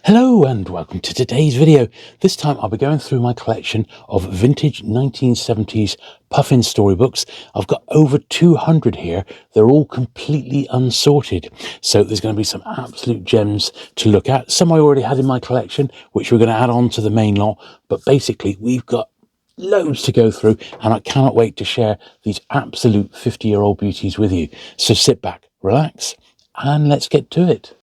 Hello and welcome to today's video. This time I'll be going through my collection of vintage 1970s Puffin storybooks. I've got over 200 here. They're all completely unsorted. So there's going to be some absolute gems to look at. Some I already had in my collection, which we're going to add on to the main lot. But basically we've got loads to go through and I cannot wait to share these absolute 50-year-old beauties with you. So sit back, relax, and let's get to it.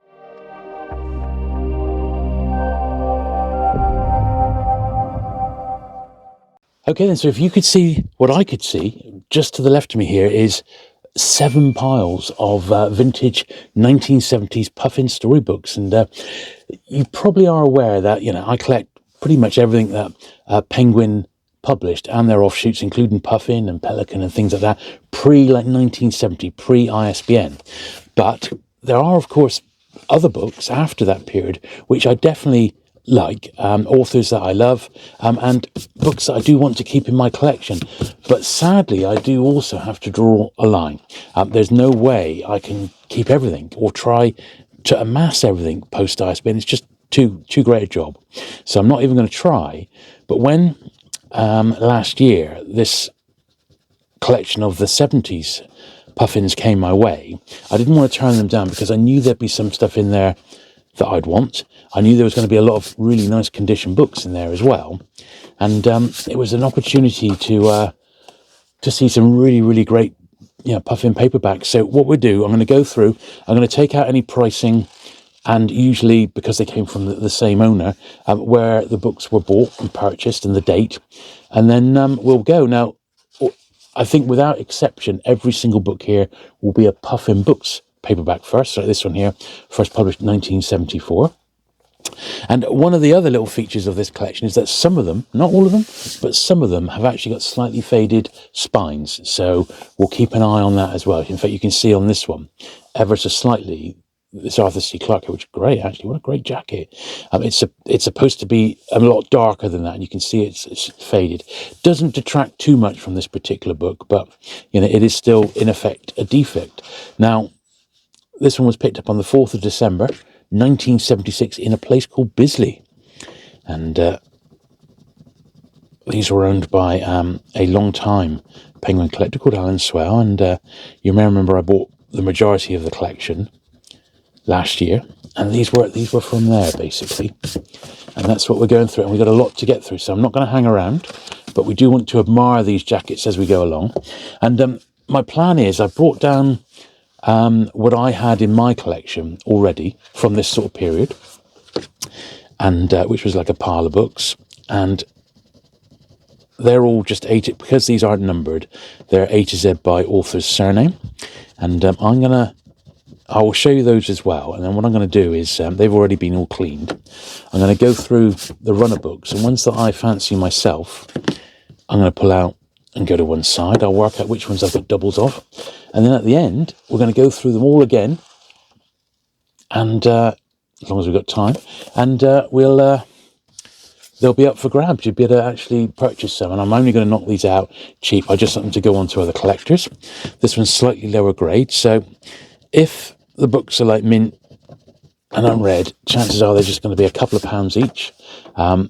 Okay then, so if you could see what I could see, just to the left of me here is 7 piles of vintage 1970s Puffin storybooks. And you probably are aware that, I collect pretty much everything that Penguin published and their offshoots, including Puffin and Pelican and things like that, pre-1970, pre-ISBN. But there are, of course, other books after that period, which I definitely like, authors that I love, and books that I do want to keep in my collection. But sadly, I do also have to draw a line. There's no way I can keep everything or try to amass everything post-ISBN. It's just too great a job. So I'm not even going to try. But when last year this collection of the 70s Puffins came my way, I didn't want to turn them down because I knew there'd be some stuff in there that I'd want. I knew there was going to be a lot of really nice condition books in there as well, and it was an opportunity to see some really great Puffin paperbacks. So what we'll do, I'm going to go through, I'm going to take out any pricing, and usually because they came from the same owner, where the books were bought and purchased and the date, and then we'll go. Now I think without exception every single book here will be a Puffin Books paperback first. So this one here, first published 1974. And one of the other little features of this collection is that some of them, not all of them, but some of them have actually got slightly faded spines. So we'll keep an eye on that as well. In fact, you can see on this one, ever so slightly, this Arthur C. Clarke, which is great, actually. What a great jacket. It's supposed to be a lot darker than that, and you can see it's faded. Doesn't detract too much from this particular book, but it is still, in effect, a defect. Now, this one was picked up on the 4th of December, 1976, in a place called Bisley. And these were owned by a long-time Penguin collector called Alan Swell. And you may remember I bought the majority of the collection last year. And these were from there, basically. And that's what we're going through. And we've got a lot to get through. So I'm not going to hang around. But we do want to admire these jackets as we go along. And my plan is I brought down what I had in my collection already from this sort of period, and which was like a pile of books, and they're all just because these aren't numbered, they're A to Z by author's surname, and I will show you those as well. And then what I'm going to do is they've already been all cleaned. I'm going to go through the runner books, and ones that I fancy myself I'm going to pull out and go to one side. I'll work out which ones I've got doubles of, and then at the end we're going to go through them all again, and as long as we've got time, and they'll be up for grabs. You'll be able to actually purchase some, and I'm only going to knock these out cheap. I just want them to go on to other collectors. This one's slightly lower grade, so if the books are like mint and unread, chances are they're just going to be a couple of pounds each.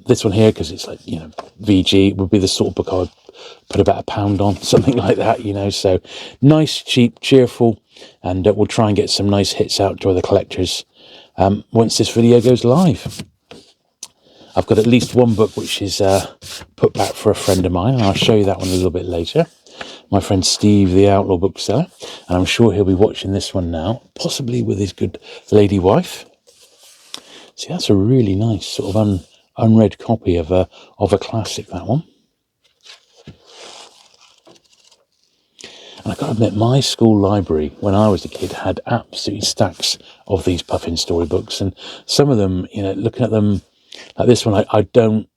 This one here, because it's like VG, would be the sort of book I would put about £1 on, something like that, so nice, cheap, cheerful, and we'll try and get some nice hits out to other collectors once this video goes live. I've got at least one book which is put back for a friend of mine, and I'll show you that one a little bit later. My friend Steve, the Outlaw bookseller, and I'm sure he'll be watching this one now, possibly with his good lady wife. See, that's a really nice sort of unread copy of a classic, that one. And I've got to admit, my school library, when I was a kid, had absolutely stacks of these Puffin storybooks. And some of them, looking at them, like this one, I don't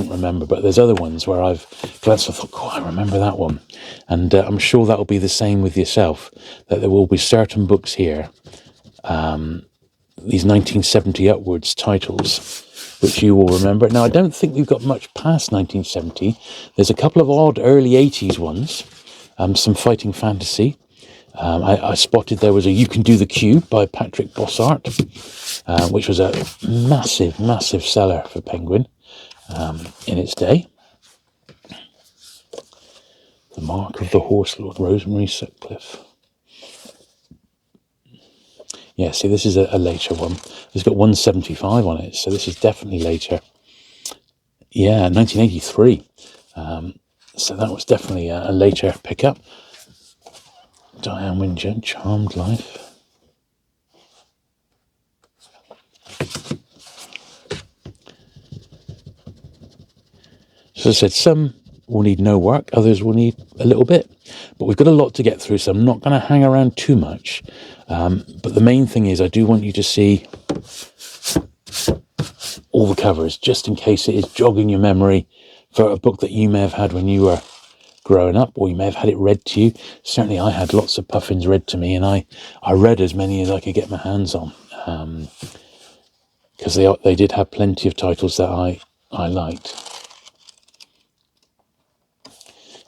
remember. But there's other ones where I've glanced and thought, oh, I remember that one. And I'm sure that will be the same with yourself, that there will be certain books here, these 1970 upwards titles, which you will remember. Now, I don't think we've got much past 1970. There's a couple of odd early 80s ones. Some fighting fantasy, I spotted there was a You Can Do the Cube by Patrick Bossart, which was a massive, massive seller for Penguin in its day. The Mark of the Horse Lord, Rosemary Sutcliffe. Yeah, see, this is a later one. It's got 175 on it, so this is definitely later. Yeah, 1983. So that was definitely a later pickup. Diane Winger, Charmed Life. So as I said, some will need no work, others will need a little bit. But we've got a lot to get through, so I'm not going to hang around too much. But the main thing is I do want you to see all the covers, just in case it is jogging your memory for a book that you may have had when you were growing up, or you may have had it read to you. Certainly I had lots of Puffins read to me, and I read as many as I could get my hands on, because they did have plenty of titles that I liked.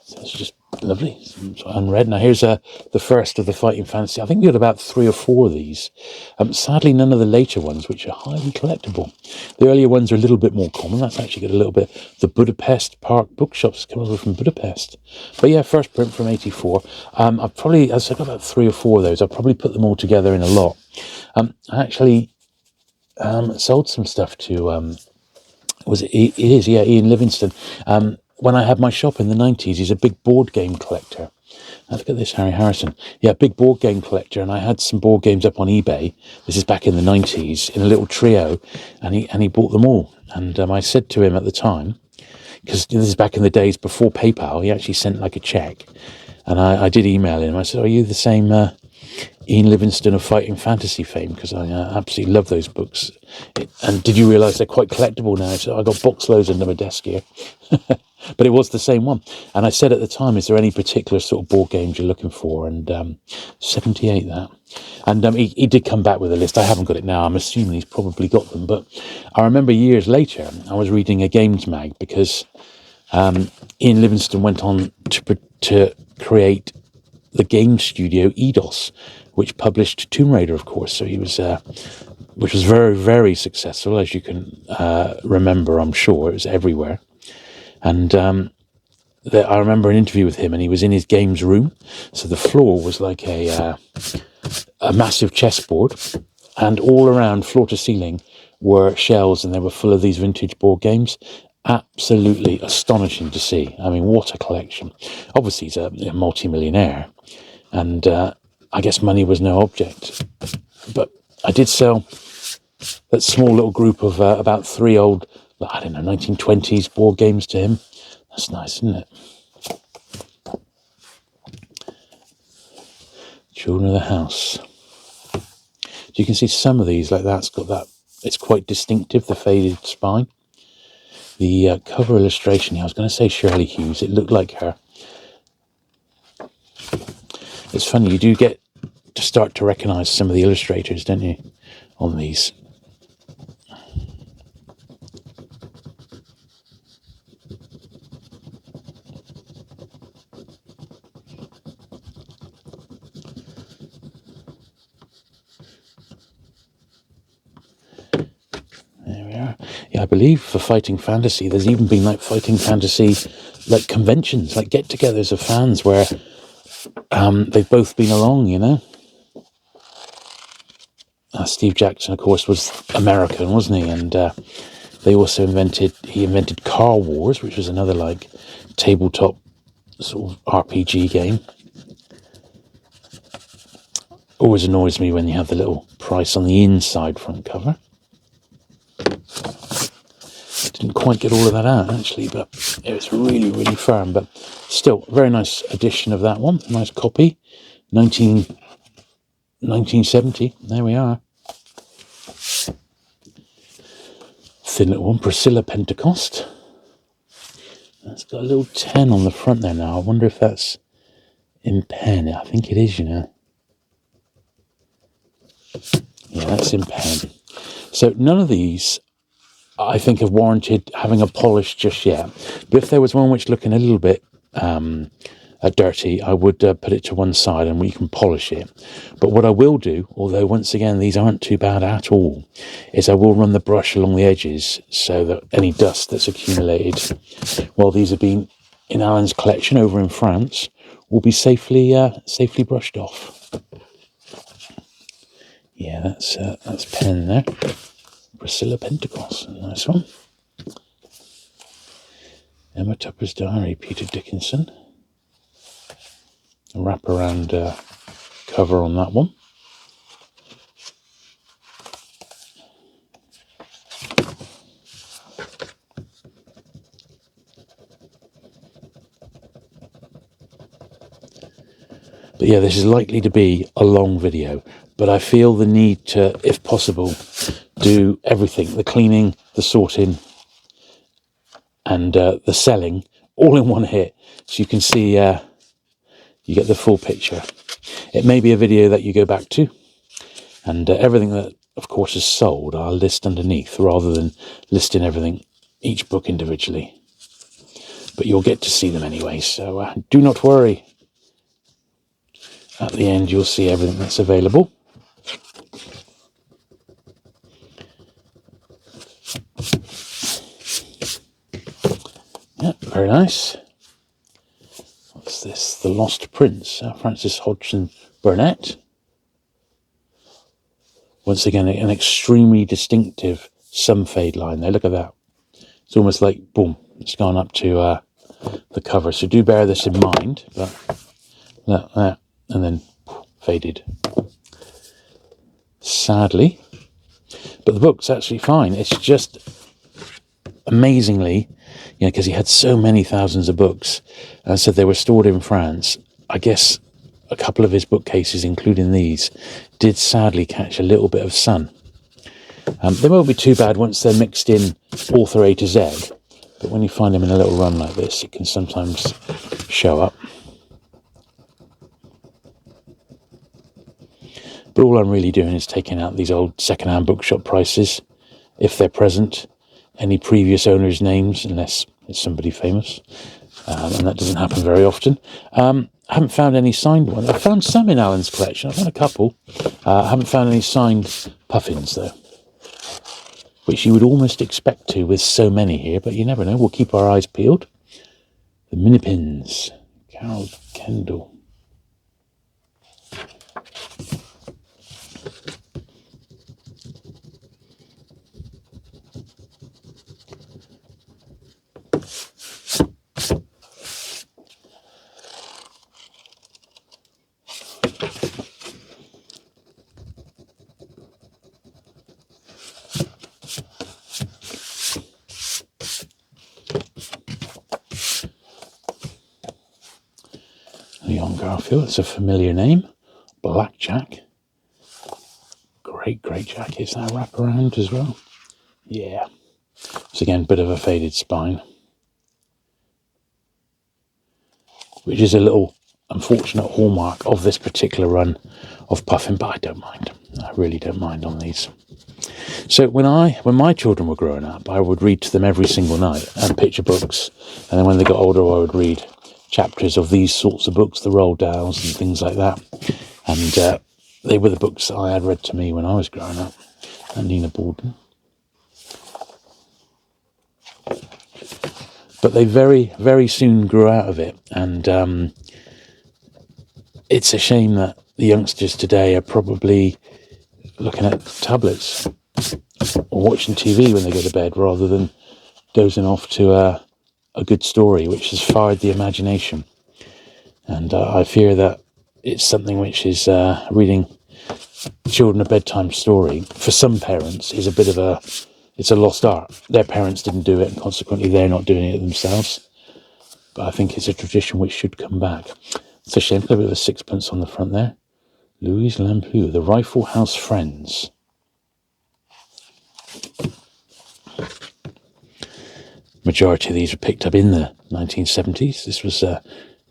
So it's just lovely. It's unread. Now here's the first of the Fighting Fantasy. I think we had about 3 or 4 of these. Sadly, none of the later ones, which are highly collectible. The earlier ones are a little bit more common. That's actually got a little bit. The Budapest Park Bookshops come over from Budapest. But yeah, first print from 84. I've probably, as I've got about 3 or 4 of those, I'll probably put them all together in a lot. I actually sold some stuff to, Ian Livingston. When I had my shop in the 90s, he's a big board game collector. Now look at this, Harry Harrison. Yeah, big board game collector, and I had some board games up on eBay. This is back in the 90s, in a little trio, and he bought them all. And I said to him at the time, because this is back in the days before PayPal, he actually sent like a check. And I did email him. I said, are you the same Ian Livingston of Fighting Fantasy fame? Because I absolutely love those books. And did you realise they're quite collectible now? So I got box loads under my desk here. But it was the same one. And I said at the time, is there any particular sort of board games you're looking for? And 78 that. And he did come back with a list. I haven't got it now. I'm assuming he's probably got them. But I remember years later, I was reading a games mag, because Ian Livingston went on to create the game studio Eidos, which published Tomb Raider, of course. So he was, which was very, very successful, as you can remember, I'm sure. It was everywhere. And I remember an interview with him, and he was in his games room. So the floor was like a massive chessboard, and all around, floor to ceiling, were shelves, and they were full of these vintage board games. Absolutely astonishing to see. I mean, what a collection. Obviously, he's a multi-millionaire, and I guess money was no object. But I did sell that small little group of about 3 old, 1920s board games to him. That's nice, isn't it? Children of the House. You can see some of these like that. It's got that. It's quite distinctive, the faded spine. The cover illustration here, I was going to say Shirley Hughes. It looked like her. It's funny, you do get to start to recognise some of the illustrators, don't you, on these. I believe for Fighting Fantasy, there's even been like Fighting Fantasy, like conventions, like get-togethers of fans where they've both been along, you know. Steve Jackson, of course, was American, wasn't he? And they also invented Car Wars, which was another like tabletop sort of RPG game. Always annoys me when you have the little price on the inside front cover. Didn't quite get all of that out, actually, but it was really, really firm. But still, very nice edition of that one. Nice copy. 1970. There we are. Thin little one. Priscilla Pentecost. That's got a little 10 on the front there now. I wonder if that's in pen. I think it is, you know. Yeah, that's in pen. So none of these, I think, have warranted having a polish just yet. But if there was one which looking a little bit dirty, I would put it to one side and we can polish it. But what I will do, although once again these aren't too bad at all, is I will run the brush along the edges so that any dust that's accumulated while these have been in Alan's collection over in France will be safely brushed off. Yeah, that's pen there. Priscilla Pentecost, nice one. Emma Tupper's Diary, Peter Dickinson. A wraparound cover on that one. But yeah, this is likely to be a long video, but I feel the need to, if possible, do everything, the cleaning, the sorting, and the selling, all in one hit, so you can see, you get the full picture. It may be a video that you go back to, and everything that, of course, is sold, I'll list underneath, rather than listing everything, each book individually. But you'll get to see them anyway, so do not worry. At the end, you'll see everything that's available. Yeah, very nice. What's this? The Lost Prince, Francis Hodgson Burnett. Once again, an extremely distinctive sunfade line there. Look at that. It's almost like, boom, it's gone up to the cover. So do bear this in mind. But that, and then faded. Sadly. But the book's actually fine. It's just amazingly, because he had so many thousands of books, and so they were stored in France. I guess a couple of his bookcases, including these, did sadly catch a little bit of sun. They won't be too bad once they're mixed in author A to Z, but when you find them in a little run like this, it can sometimes show up. But all I'm really doing is taking out these old second-hand bookshop prices, if they're present, any previous owners' names, unless it's somebody famous, and that doesn't happen very often. I haven't found any signed ones. I've found some in Alan's collection. I've found a couple. I haven't found any signed Puffins, though, which you would almost expect to with so many here, but you never know. We'll keep our eyes peeled. The Minipins, Carol Kendall. Leon Garfield, it's a familiar name. Blackjack. Great jackets that wrap around as well. Yeah. It's again a bit of a faded spine, which is a little unfortunate hallmark of this particular run of Puffin, but I don't mind. I really don't mind on these. So when my children were growing up, I would read to them every single night, and picture books, and then when they got older, I would read chapters of these sorts of books, the Roald Dahls and things like that. And they were the books that I had read to me when I was growing up, and Nina Borden. But they very, very soon grew out of it, and it's a shame that the youngsters today are probably looking at tablets or watching TV when they go to bed, rather than dozing off to a good story which has fired the imagination. And I fear that it's something which is reading children a bedtime story for some parents is a bit of it's a lost art. Their parents didn't do it, and consequently they're not doing it themselves. But I think it's a tradition which should come back. It's a shame. A bit of a sixpence on the front there. Louise Lampeau, The Rifle House Friends. Majority of these were picked up in the 1970s. This was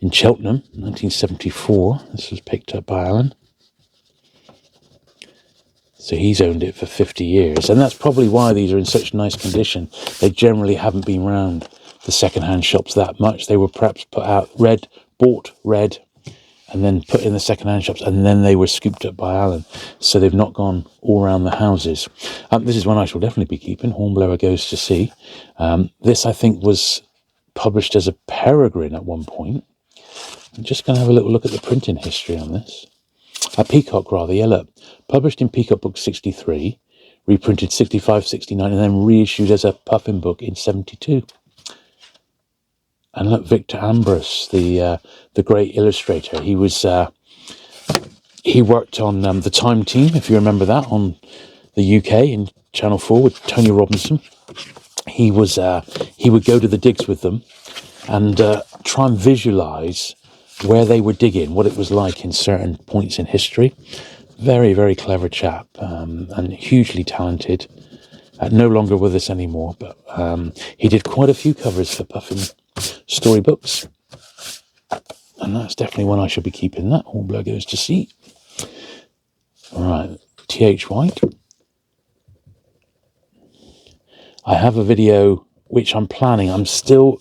in Cheltenham, 1974. This was picked up by Alan. So he's owned it for 50 years. And that's probably why these are in such nice condition. They generally haven't been round the second-hand shops that much. They were perhaps put out, read, bought, read, and then put in the second-hand shops, and then they were scooped up by Alan. So they've not gone all around the houses. This is one I shall definitely be keeping, Hornblower Goes to Sea. This, I think, was published as a peregrine at one point. I'm just going to have a little look at the printing history on this. A Peacock, rather, yeah, look. Published in Peacock Book 63, reprinted 65, 69, and then reissued as a Puffin book in 72. And look, Victor Ambrose, the great illustrator, he worked on the Time Team, if you remember that, on the UK in Channel 4 with Tony Robinson. He would go to the digs with them and try and visualise where they were digging, what it was like in certain points in history. Very, very clever chap, and hugely talented. No longer with us anymore, but he did quite a few covers for Puffin Story Books, and that's definitely one I should be keeping. That Hornblower Goes to Sea. All right, T.H. White. I have a video which I'm planning. I'm still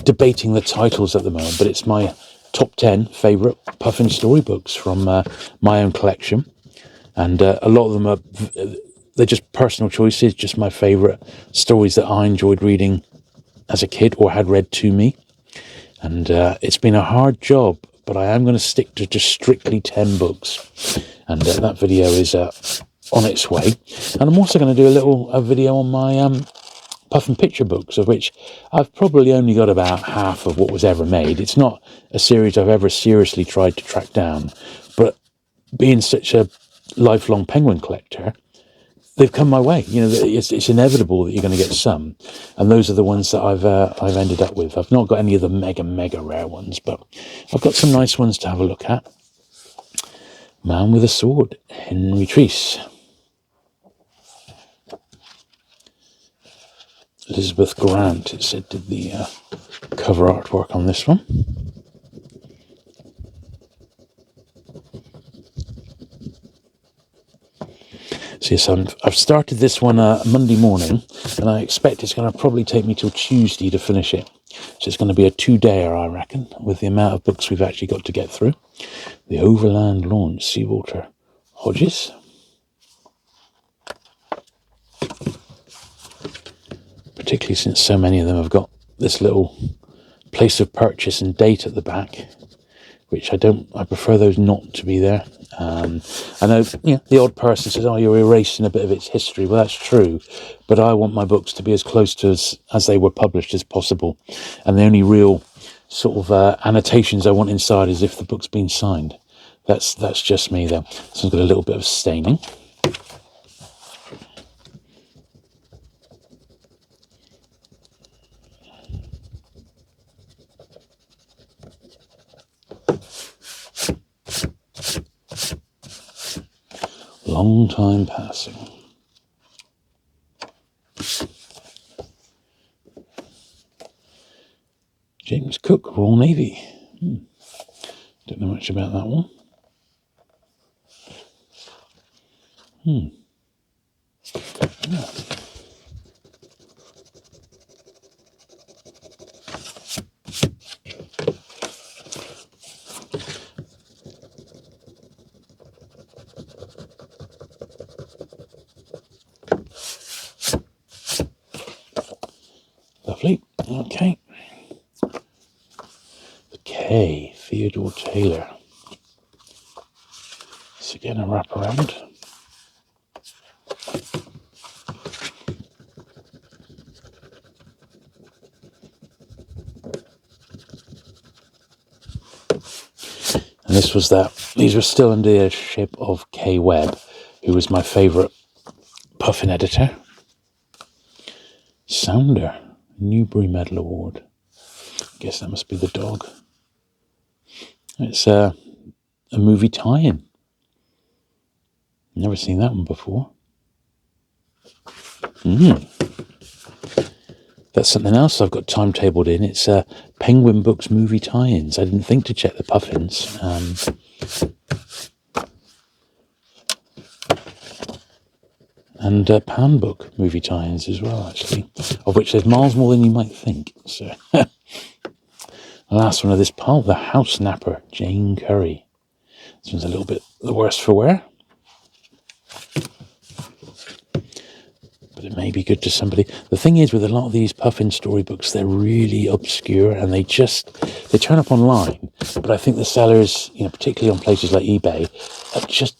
debating the titles at the moment, but it's my top 10 favourite Puffin Story Books from my own collection, and a lot of them they're just personal choices, just my favourite stories that I enjoyed reading as a kid or had read to me. And it's been a hard job, but I am going to stick to just strictly 10 books. And that video is on its way. And I'm also going to do a video on my Puffin picture books, of which I've probably only got about half of what was ever made. It's not a series I've ever seriously tried to track down, but being such a lifelong Penguin collector, they've come my way. You know, it's inevitable that you're going to get some, and those are the ones that I've ended up with. I've not got any of the mega rare ones, but I've got some nice ones to have a look at. Man with a Sword, Henry Treece. Elizabeth Grant, it said, did the cover artwork on this one. So yes, I've started this one Monday morning, and I expect it's going to probably take me till Tuesday to finish it. So it's going to be a 2-dayer, I reckon, with the amount of books we've actually got to get through. The Overland Launch, C. Walter Hodges. Particularly since so many of them have got this little place of purchase and date at the back, which I prefer those not to be there. I know, the odd person says, oh, you're erasing a bit of its history. Well, that's true, but I want my books to be as close to as they were published as possible. And the only real sort of annotations I want inside is if the book's been signed. That's just me, though. So I've got a little bit of staining. Long time passing. James Cook, Royal Navy. Don't know much about that one. Yeah. Lovely. Okay. The K, Theodore Taylor. It's again a wraparound. And these were still under the editorship of Kaye Webb, who was my favourite Puffin editor. Sounder, Newbery Medal Award. I guess that must be the dog. It's a movie tie-in. Never seen that one before. That's something else I've got timetabled in. It's Penguin Books movie tie-ins. I didn't think to check the Puffins. And Pan Book movie tie-ins as well, actually, of which there's miles more than you might think. So The last one of this pile, The House Napper, Jane Curry. This one's a little bit the worse for wear, but it may be good to somebody. The thing is, with a lot of these Puffin storybooks, they're really obscure, and they turn up online. But I think the sellers, particularly on places like eBay, are just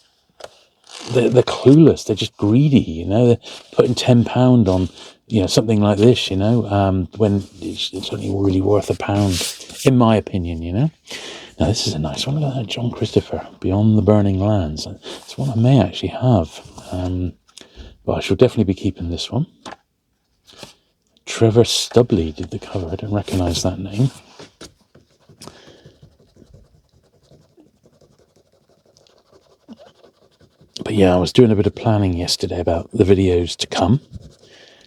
they're clueless. They're just greedy. They're putting £10 on something like this. When it's only really worth £1, in my opinion. Now this is a nice one. Look at that, John Christopher, Beyond the Burning Lands. It's one I may actually have. But I shall definitely be keeping this one. Trevor Stubley did the cover. I don't recognise that name. But yeah, I was doing a bit of planning yesterday about the videos to come,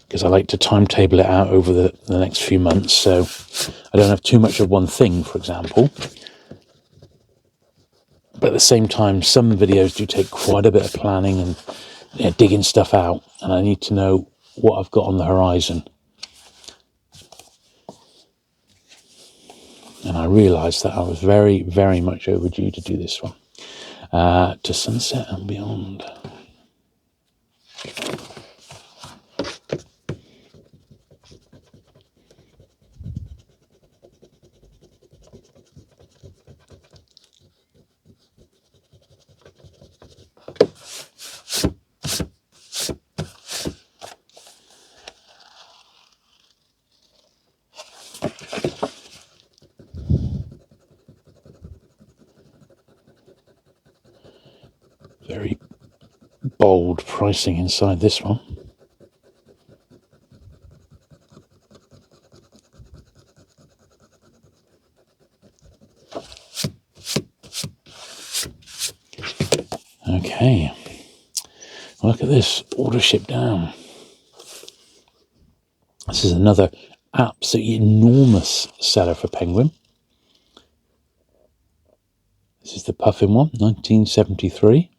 because I like to timetable it out over the next few months, so I don't have too much of one thing, for example. But at the same time, some videos do take quite a bit of planning and digging stuff out, and I need to know what I've got on the horizon. And I realised that I was very, very much overdue to do this one. To Sunset and Beyond. Very bold pricing inside this one. Okay, look at this, order ship down. This is another absolutely enormous seller for Penguin. This is the Puffin one, 1973.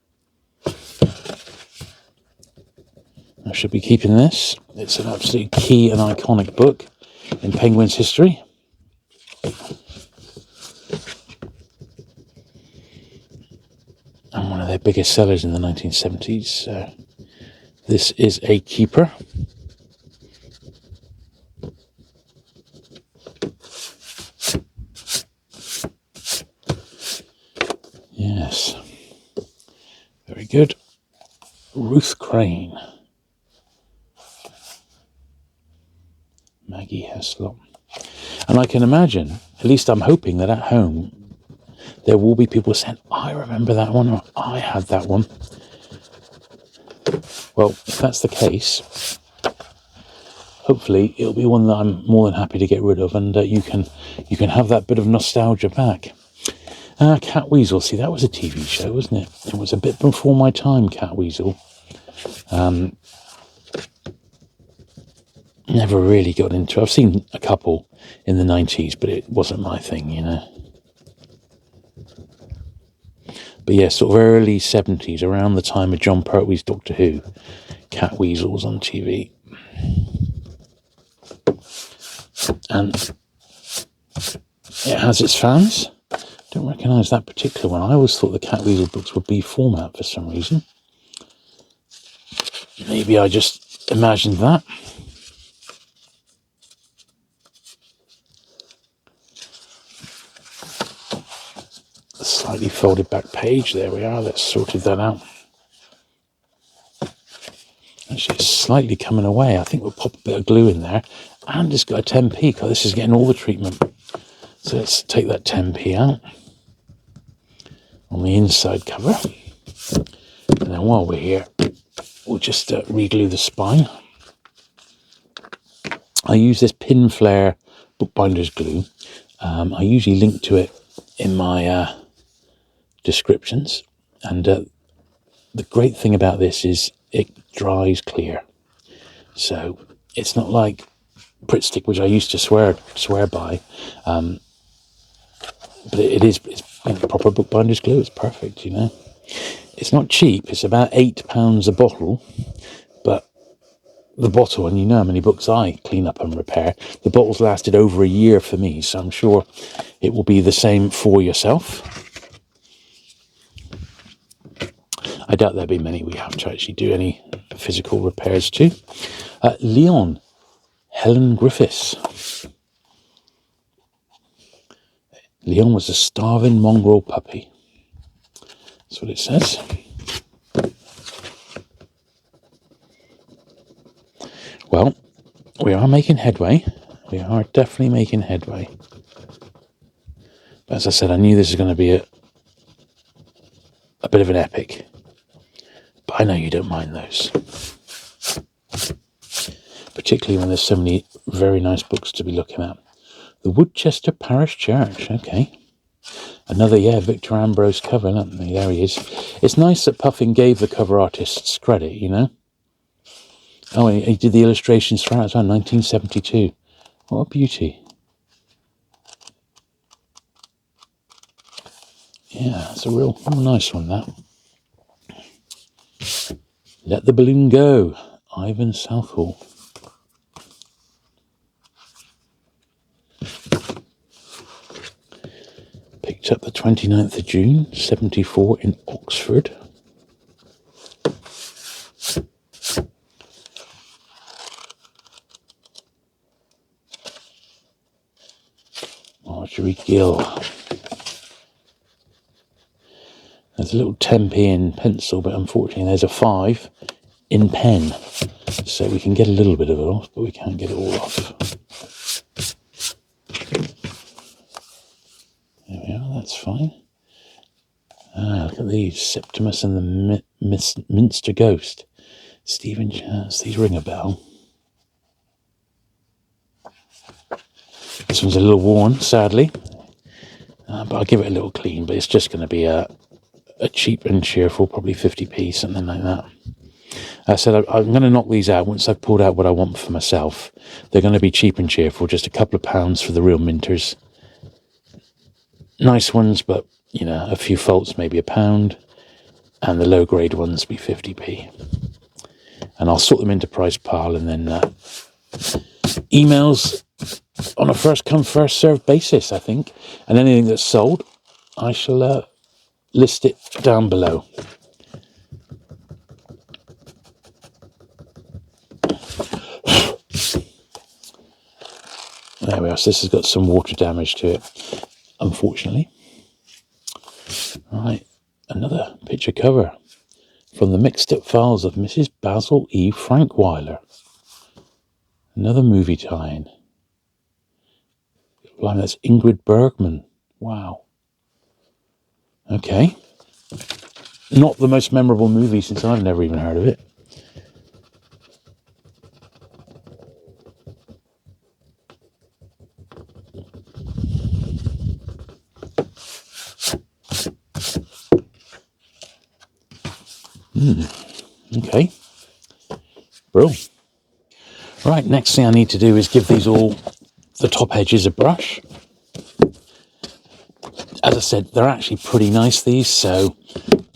I should be keeping this. It's an absolutely key and iconic book in Penguin's history. And one of their biggest sellers in the 1970s. So this is a keeper. Yes. Very good. Ruth Crane. Maggie Heslop. And I can imagine, at least I'm hoping, that at home there will be people saying, I remember that one, or I had that one. Well, if that's the case, hopefully it'll be one that I'm more than happy to get rid of, and you can have that bit of nostalgia back. Cat Weasel, see, that was a TV show, wasn't it? It was a bit before my time, Cat Weasel. Never really got into it. I've seen a couple in the 90s, but it wasn't my thing, But yeah, sort of early 70s, around the time of John Pertwee's Doctor Who, Cat Weasel was on TV. And it has its fans. Don't recognise that particular one. I always thought the Cat Weasel books were B format for some reason. Maybe I just imagined that. Slightly folded back page. There we are. Let's sorted that out. Actually, it's slightly coming away. I think we'll pop a bit of glue in there. And it's got a 10p. Oh, this is getting all the treatment. So let's take that 10p out on the inside cover. And then while we're here, we'll just re-glue the spine. I use this Pin Flare bookbinder's glue. I usually link to it in my descriptions, and the great thing about this is it dries clear, so it's not like Pritt Stick, which I used to swear by, but it's proper bookbinder's glue. It's perfect. It's not cheap. It's about £8 a bottle, but the bottle, and you know how many books I clean up and repair. The bottle's lasted over a year for me, so I'm sure it will be the same for yourself. I doubt there'll be many we have to actually do any physical repairs to. Leon, Helen Griffiths. Leon was a starving mongrel puppy. That's what it says. Well, we are making headway. We are definitely making headway. But as I said, I knew this was going to be a bit of an epic. But I know you don't mind those. Particularly when there's so many very nice books to be looking at. The Woodchester Parish Church, okay. Another, Victor Ambrose cover, there he is. It's nice that Puffin gave the cover artists credit, you know. Oh, he did the illustrations for it as well, 1972. What a beauty. Yeah, it's a real nice one, that. Let the Balloon Go, Ivan Southall. Picked up the 29th of June, 74 in Oxford. Marjorie Gill. There's a little 10p in pencil, but unfortunately there's a 5 in pen. So we can get a little bit of it off, but we can't get it all off. There we are, that's fine. Look at these. Septimus and the Minster Ghost. Stephen Chance. These ring a bell. This one's a little worn, sadly. But I'll give it a little clean. But it's just going to be a cheap and cheerful, probably 50p, something like that. I said I'm going to knock these out once I've pulled out what I want for myself. They're going to be cheap and cheerful, just a couple of pounds for the real minters. Nice ones, but, you know, a few faults, maybe £1. And the low grade ones be 50p. And I'll sort them into price pile and then emails on a first come first served basis, I think. And anything that's sold, I shall list it down below. There we are. So this has got some water damage to it, unfortunately. Right, another picture cover from the mixed up files of Mrs. Basil E. Frankweiler. Another movie tie-in. Blimey, that's Ingrid Bergman. Wow. Okay. Not the most memorable movie since I've never even heard of it. Okay. Brilliant. Right, next thing I need to do is give these all the top edges a brush. As I said, they're actually pretty nice, these, so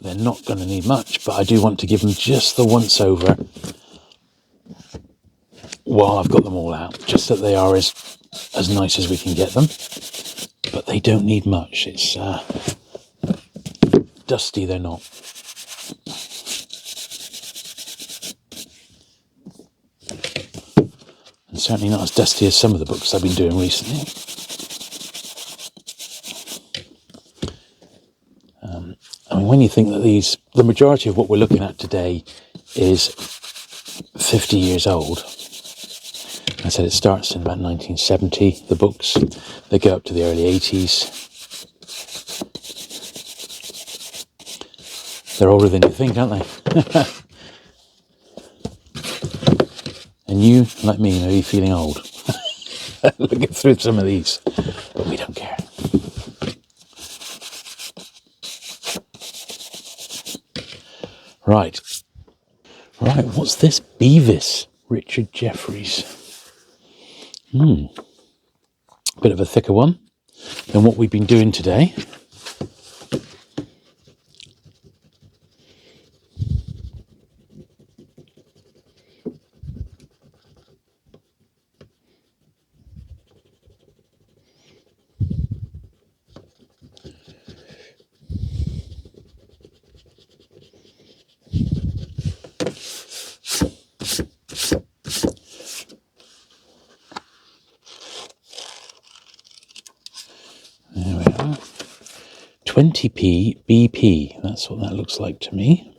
they're not going to need much, but I do want to give them just the once over while I've got them all out, just that they are as nice as we can get them. But they don't need much. It's dusty, they're not. And certainly not as dusty as some of the books I've been doing recently. I mean, when you think that the majority of what we're looking at today is 50 years old. I said it starts in about 1970, the books. They go up to the early 80s. They're older than you think, aren't they? And you, like me, may be feeling old. Looking through some of these. But we don't care. Right, what's this? Beavis, Richard Jefferies. Bit of a thicker one than what we've been doing today. 20p BP. That's what that looks like to me.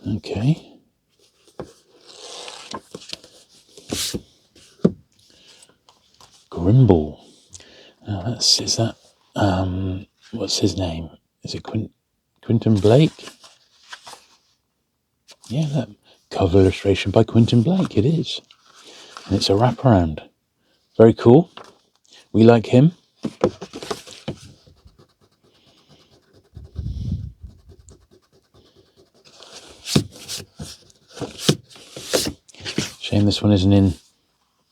Okay. Grimble. Now is that, what's his name? Is it Quentin Blake? Yeah, that cover illustration by Quentin Blake, it is. And it's a wraparound. Very cool. We like him. Shame this one isn't in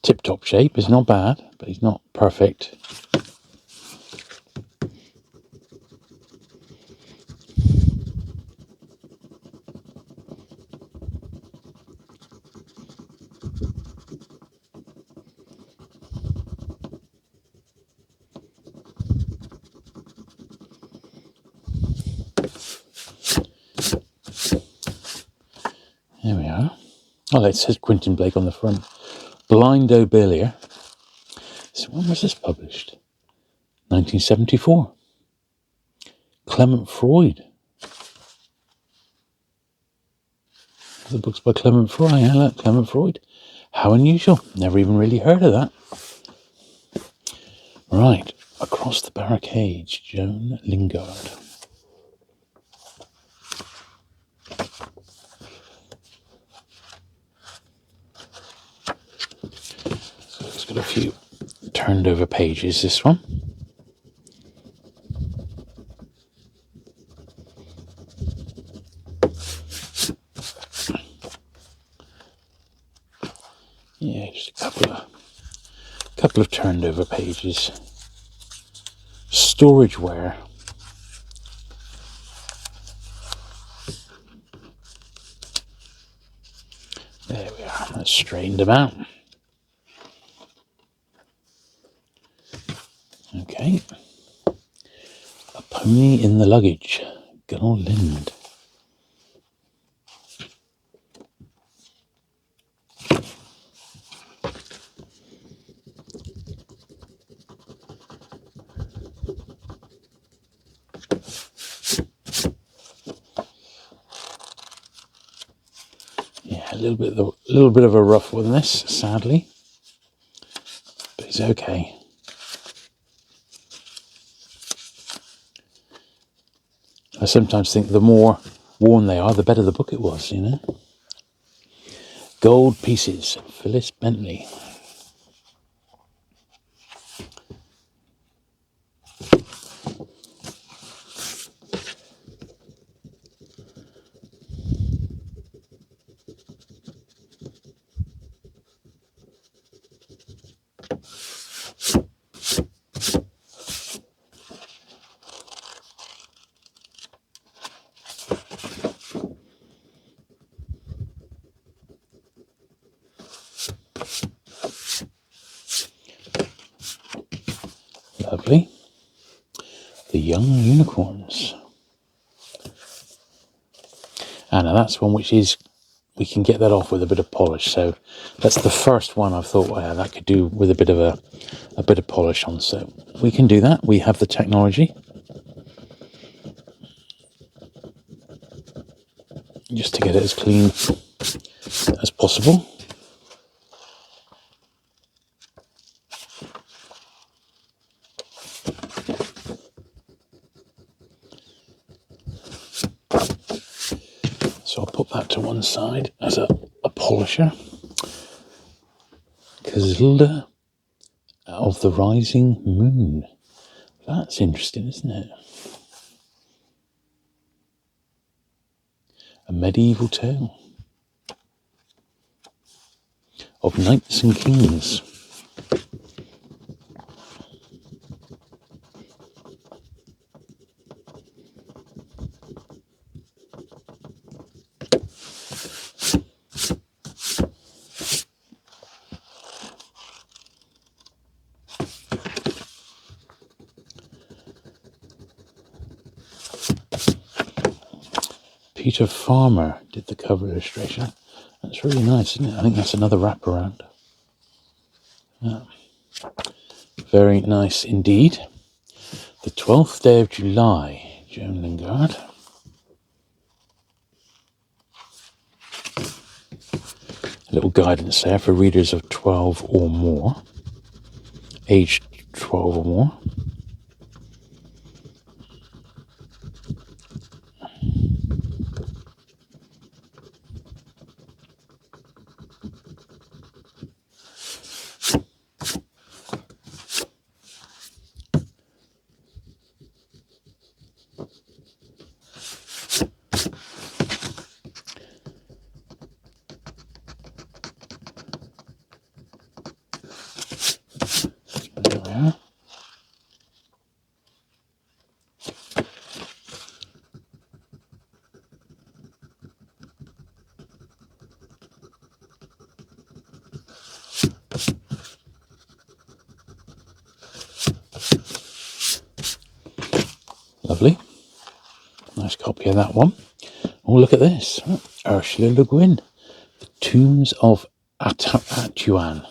tip-top shape. It's not bad, but he's not perfect. There we are. Oh, it says Quentin Blake on the front. Blind Obelia. So when was this published? 1974. Clement Freud. The book's by Clement Freud. Yeah, look, Clement Freud. How unusual. Never even really heard of that. Right. Across the Barricades, Joan Lingard. So it's got a few turned over pages, this one. Yeah, just a couple of turned over pages. Storageware. There we are. That's straightened them out. Okay. A Pony in the Luggage. Gunnel Lind. Yeah, a little bit of a rough one, this, sadly, but it's okay. I sometimes think the more worn they are, the better the book it was, you know. Gold Pieces, Phyllis Bentley. Lovely. The Young Unicorns. And that's one which is, we can get that off with a bit of polish. So that's the first one I've thought, well, that could do with a bit of polish on. So we can do that. We have the technology. Just to get it as clean as possible. So I'll put that to one side as a polisher. Casilda of the Rising Moon. That's interesting, isn't it? A medieval tale of knights and kings. Peter Farmer did the cover illustration. That's really nice, isn't it? I think that's another wraparound. Yeah. Very nice indeed. The 12th day of July, Joan Lingard. A little guidance there for readers of 12 or more, aged 12 or more. There we are. Lovely. Nice copy of that one. Oh, look at this. Ursula Le Guin. The Tombs of Atuan.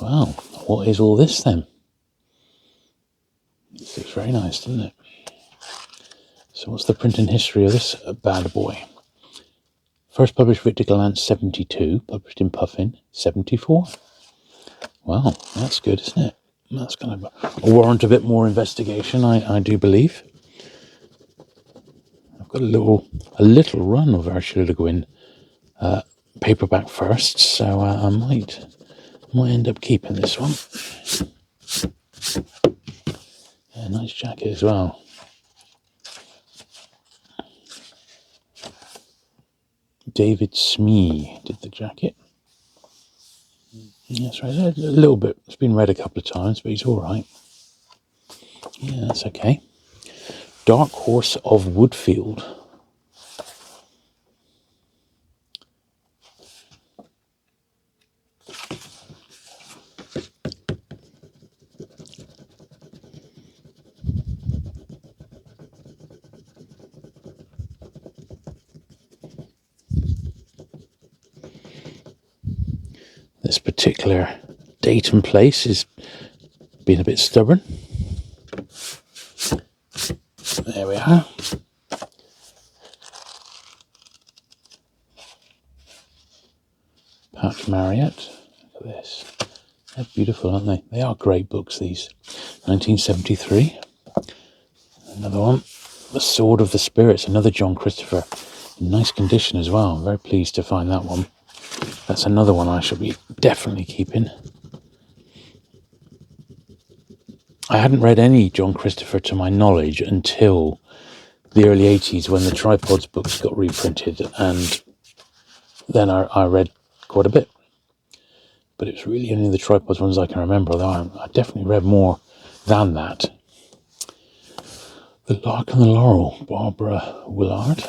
Wow. What is all this then? This looks very nice, doesn't it? So what's the printing history of this bad boy? First published Victor Gallant 72, published in Puffin 74. Wow, that's good, isn't it? That's going to warrant a bit more investigation, I do believe. I've got a little run of Ursula Le Guin paperback first, so I might end up keeping this one. Yeah, nice jacket as well. David Smee did the jacket. That's right, a little bit. It's been read a couple of times, but he's all right. Yeah, that's okay. Dark Horse of Woodfield. This particular date and place is being a bit stubborn. There we are. Patch Marriott. Look at this. They're beautiful, aren't they? They are great books, these. 1973. Another one. The Sword of the Spirits. Another John Christopher. In nice condition as well. I'm very pleased to find that one. That's another one I shall be definitely keeping. I hadn't read any John Christopher to my knowledge until the early 80s when the Tripods books got reprinted, and then I read quite a bit. But it was really only the Tripods ones I can remember, although I definitely read more than that. The Lark and the Laurel, Barbara Willard.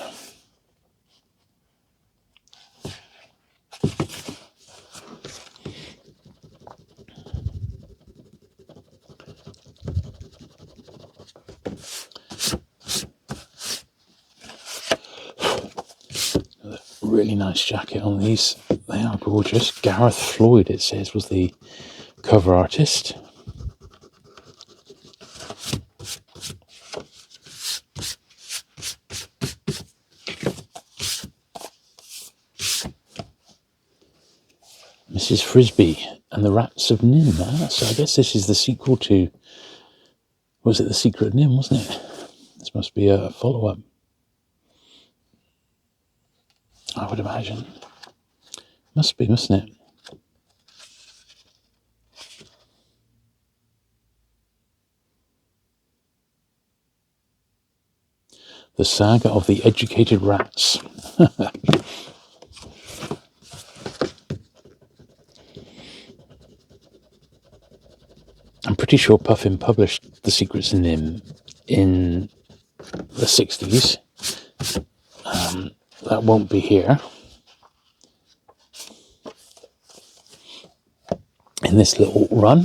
Really nice jacket on these. They are gorgeous. Gareth Floyd, it says, was the cover artist. Mrs. Frisbee and the Rats of Nim. So I guess this is the sequel to, was it The Secret of Nim, wasn't it? This must be a follow-up, I would imagine. Must be, mustn't it? The Saga of the Educated Rats. I'm pretty sure Puffin published The Secrets of Nim in the 60s. That won't be here. In this little run.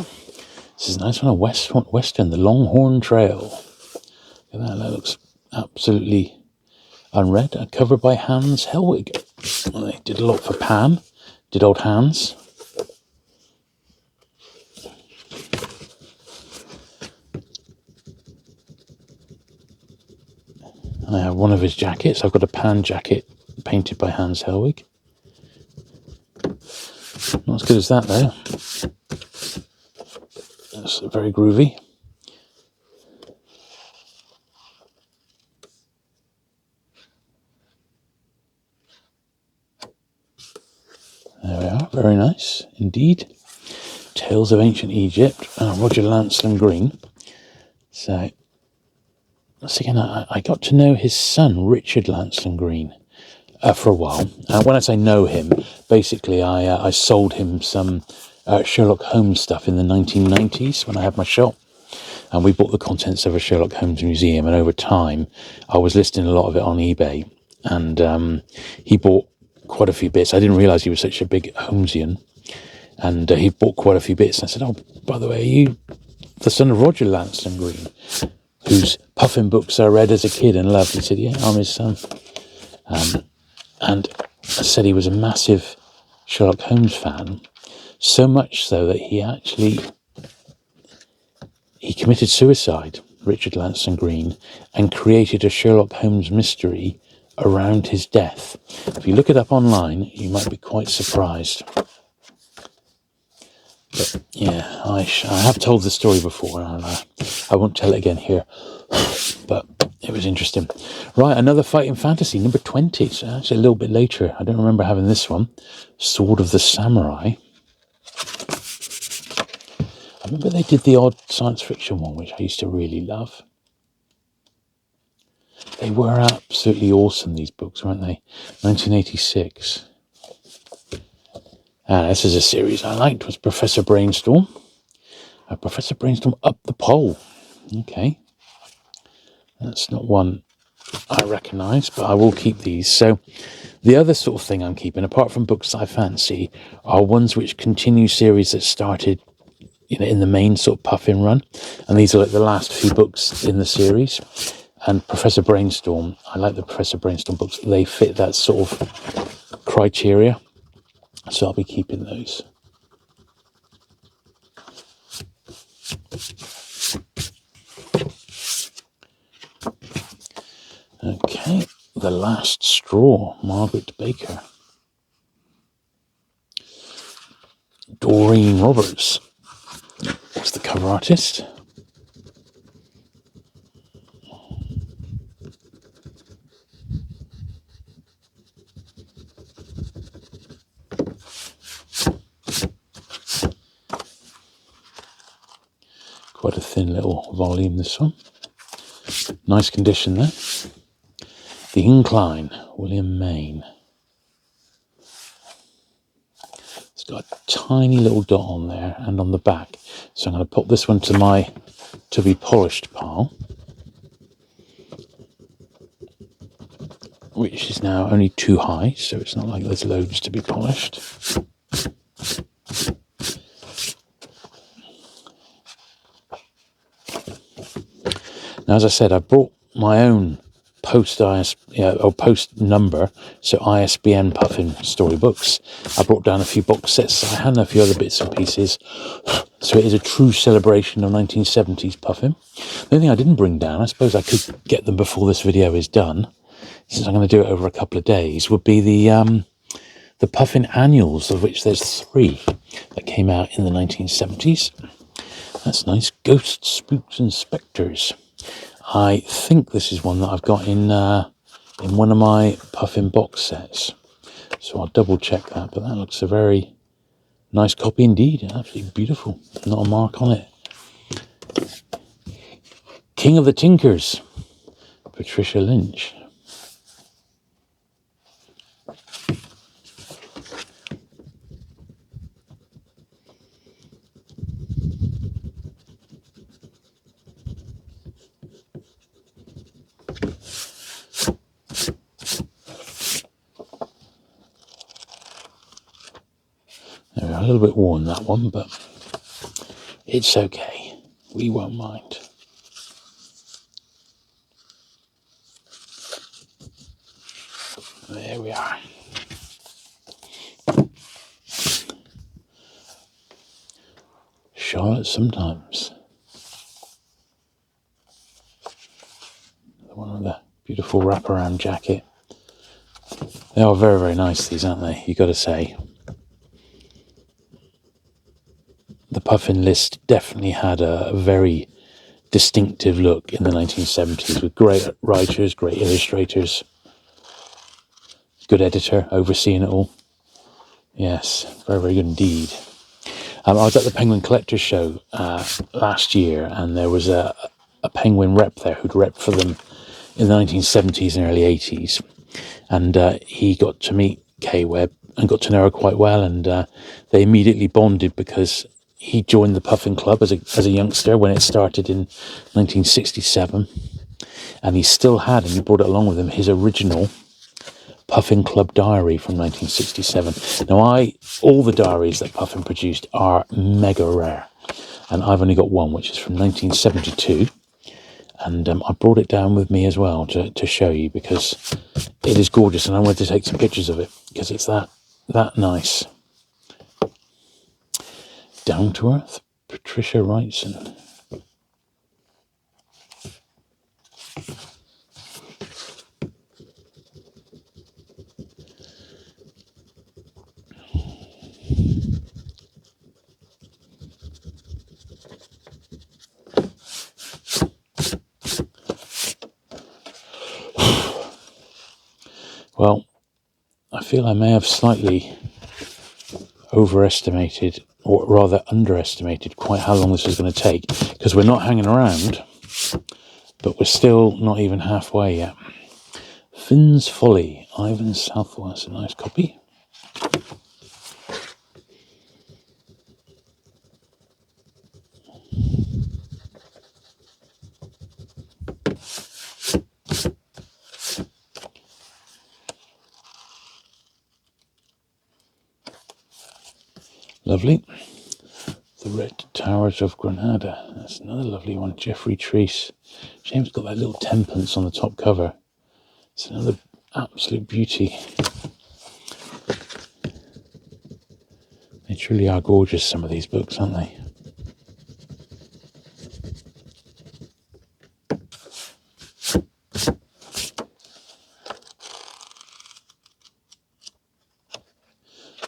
This is a nice one, a Western, the Longhorn Trail. Look at that, that looks absolutely unread, a cover by Hans Helwig. They did a lot for Pam, did old Hans. I have one of his jackets. I've got a Pan jacket painted by Hans Helwig. Not as good as that though. That's very groovy. There we are, very nice indeed. Tales of Ancient Egypt, Roger Lansland Green. So, once again, I got to know his son, Richard Lansland Green, for a while. When I say know him, basically I sold him some Sherlock Holmes stuff in the 1990s when I had my shop. And we bought the contents of a Sherlock Holmes museum, and over time I was listing a lot of it on eBay, and he bought quite a few bits. I didn't realise he was such a big Holmesian, and he bought quite a few bits. And I said, oh, by the way, are you the son of Roger Lansland Green, whose Puffin books I read as a kid and loved? He said, yeah, I'm his son. And I said he was a massive Sherlock Holmes fan, so much so that he committed suicide, Richard Lansland Green, and created a Sherlock Holmes mystery around his death. If you look it up online, you might be quite surprised. But yeah, I have told the story before, and I won't tell it again here, but it was interesting. Right, another fighting fantasy, number 20, so actually a little bit later. I don't remember having this one. Sword of the Samurai. I remember they did the odd science fiction one, which I used to really love. They were absolutely awesome, these books, weren't they? 1986. This is a series I liked, was Professor Brainstorm. Professor Brainstorm Up the Pole. Okay. That's not one I recognise, but I will keep these. So the other sort of thing I'm keeping, apart from books I fancy, are ones which continue series that started in the main sort of Puffin run. And these are like the last few books in the series. And Professor Brainstorm, I like the Professor Brainstorm books. They fit that sort of criteria. So I'll be keeping those. Okay, The Last Straw, Margaret Baker. Doreen Roberts was the cover artist. Quite a thin little volume, this one. Nice condition there. The Incline, William Mayne. It's got a tiny little dot on there and on the back. So I'm going to put this one to my to be polished pile, which is now only 2 high, so it's not like there's loads to be polished. Now, as I said, I brought my own post number, so ISBN Puffin storybooks. I brought down a few box sets I had and a few other bits and pieces. So it is a true celebration of 1970s Puffin. The only thing I didn't bring down, I suppose I could get them before this video is done, since I'm going to do it over a couple of days, would be the Puffin annuals, of which there's 3 that came out in the 1970s. That's nice. Ghosts, Spooks and Spectres. I think this is one that I've got in one of my Puffin box sets. So I'll double check that, but that looks a very nice copy indeed. Absolutely beautiful. Not a mark on it. King of the Tinkers, Patricia Lynch. A little bit worn, that one, but it's okay. We won't mind. There we are. Charlotte Sometimes. One with the beautiful wraparound jacket. They are very, very nice, these, aren't they? You got to say. The Puffin list definitely had a very distinctive look in the 1970s with great writers, great illustrators, good editor overseeing it all. Yes, very, very good indeed. I was at the Penguin Collectors Show last year, and there was a Penguin rep there who'd repped for them in the 1970s and early 80s. And he got to meet Kaye Webb and got to know her quite well, and they immediately bonded because he joined the Puffin Club as a youngster when it started in 1967, and he still had, and he brought it along with him, his original Puffin Club diary from 1967. Now, all the diaries that Puffin produced are mega rare, and I've only got one, which is from 1972, and I brought it down with me as well to show you because it is gorgeous, and I wanted to take some pictures of it because it's that nice. Down to Earth, Patricia Wrightson. Well, I feel I may have slightly overestimated, or rather underestimated, quite how long this is going to take, because we're not hanging around, but we're still not even halfway yet. Finn's Folly, Ivan Southwest, a nice copy. Lovely. The Red Towers of Granada. That's another lovely one. Jeffrey Treese. Shame it's got that little temperance on the top cover. It's another absolute beauty. They truly are gorgeous, some of these books, aren't they?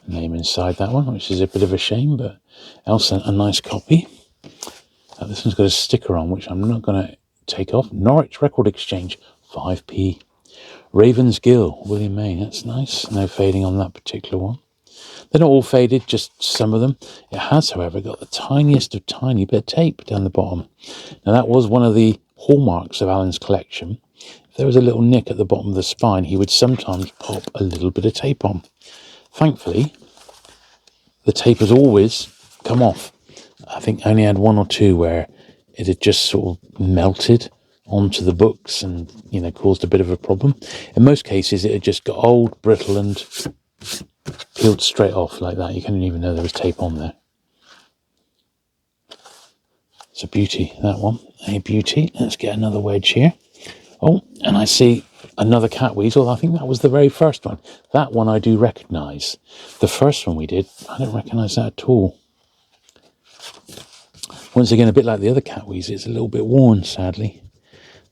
Name inside that one, which is a bit of a shame, but else a nice copy. This one's got a sticker on, which I'm not going to take off. Norwich Record Exchange, 5p. Raven's Gill, William May. That's nice. No fading on that particular one. They're not all faded, just some of them. It has, however, got the tiniest of tiny bit of tape down the bottom. Now, that was one of the hallmarks of Alan's collection. If there was a little nick at the bottom of the spine, he would sometimes pop a little bit of tape on. Thankfully, the tape has always come off. I think I only had one or two where it had just sort of melted onto the books and, caused a bit of a problem. In most cases, it had just got old, brittle, and peeled straight off like that. You couldn't even know there was tape on there. It's a beauty, that one. A beauty. Let's get another wedge here. Oh, and I see another cat weasel. I think that was the very first one. That one I do recognise. The first one we did, I don't recognise that at all. Once again, a bit like the other cat weasel, it's a little bit worn, sadly.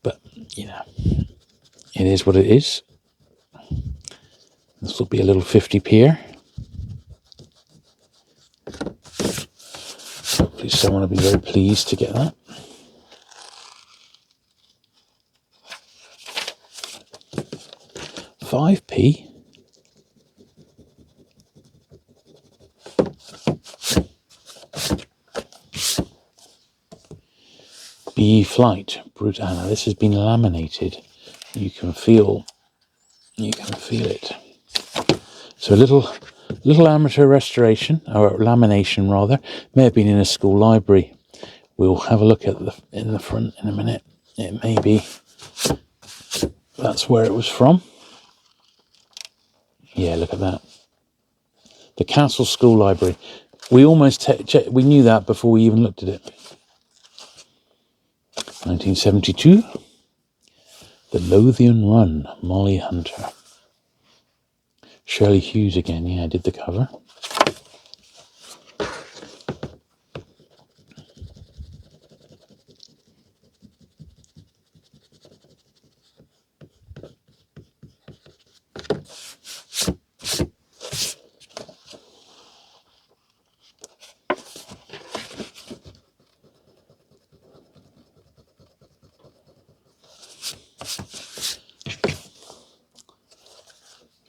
But, it is what it is. This will be a little 50p here. Hopefully someone will be very pleased to get that. £5p. Bee Flight, Brute Anna. This has been laminated. You can feel it. So a little amateur restoration, or lamination rather. May have been in a school library. We'll have a look at in the front in a minute. It may be that's where it was from. Yeah, look at that. The Castle School Library. We almost we knew that before we even looked at it. 1972. The Lothian Run, Molly Hunter. Shirley Hughes again, yeah, did the cover.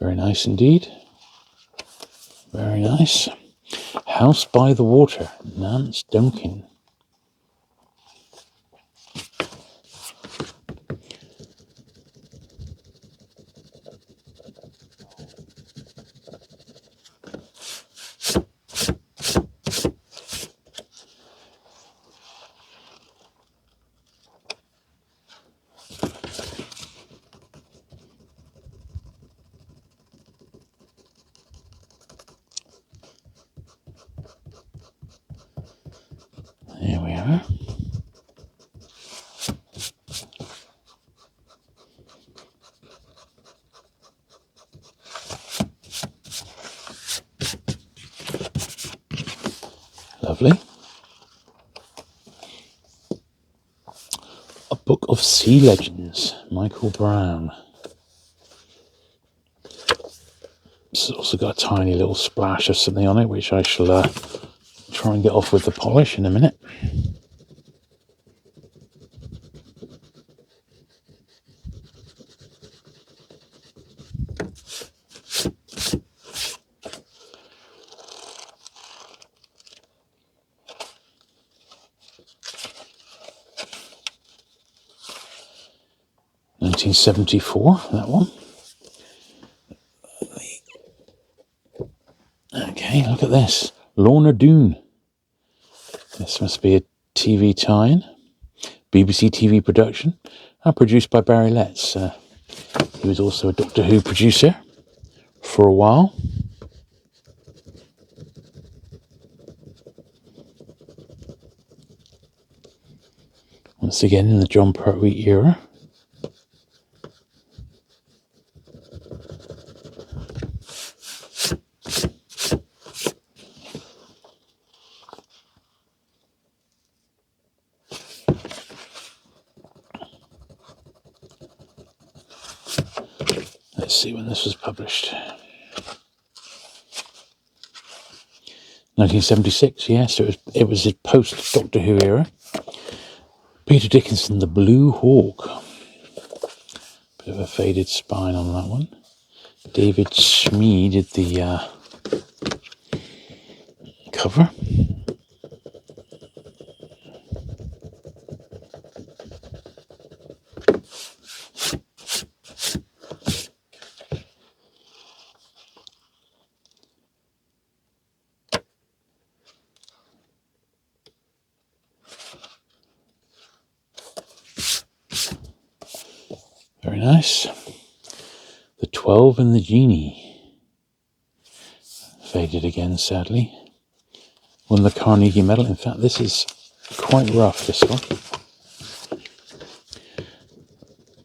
Very nice indeed. Very nice. House by the Water, Nance Duncan. There we are. Lovely. A Book of Sea Legends, Michael Brown. It's also got a tiny little splash of something on it, which I shall try and get off with the polish in a minute. $1974, that one. Okay, look at this. Lorna Doone. This must be a TV tie-in. BBC TV production. And produced by Barry Letts. He was also a Doctor Who producer for a while. Once again in the John Pertwee era. Let's see when this was published. 1976, yes, it was his post-Doctor Who era. Peter Dickinson, The Blue Hawk. Bit of a faded spine on that one. David Smee did the cover. Very nice. The 12 and the Genie. Faded again, sadly. Won the Carnegie Medal. In fact, this is quite rough, this one.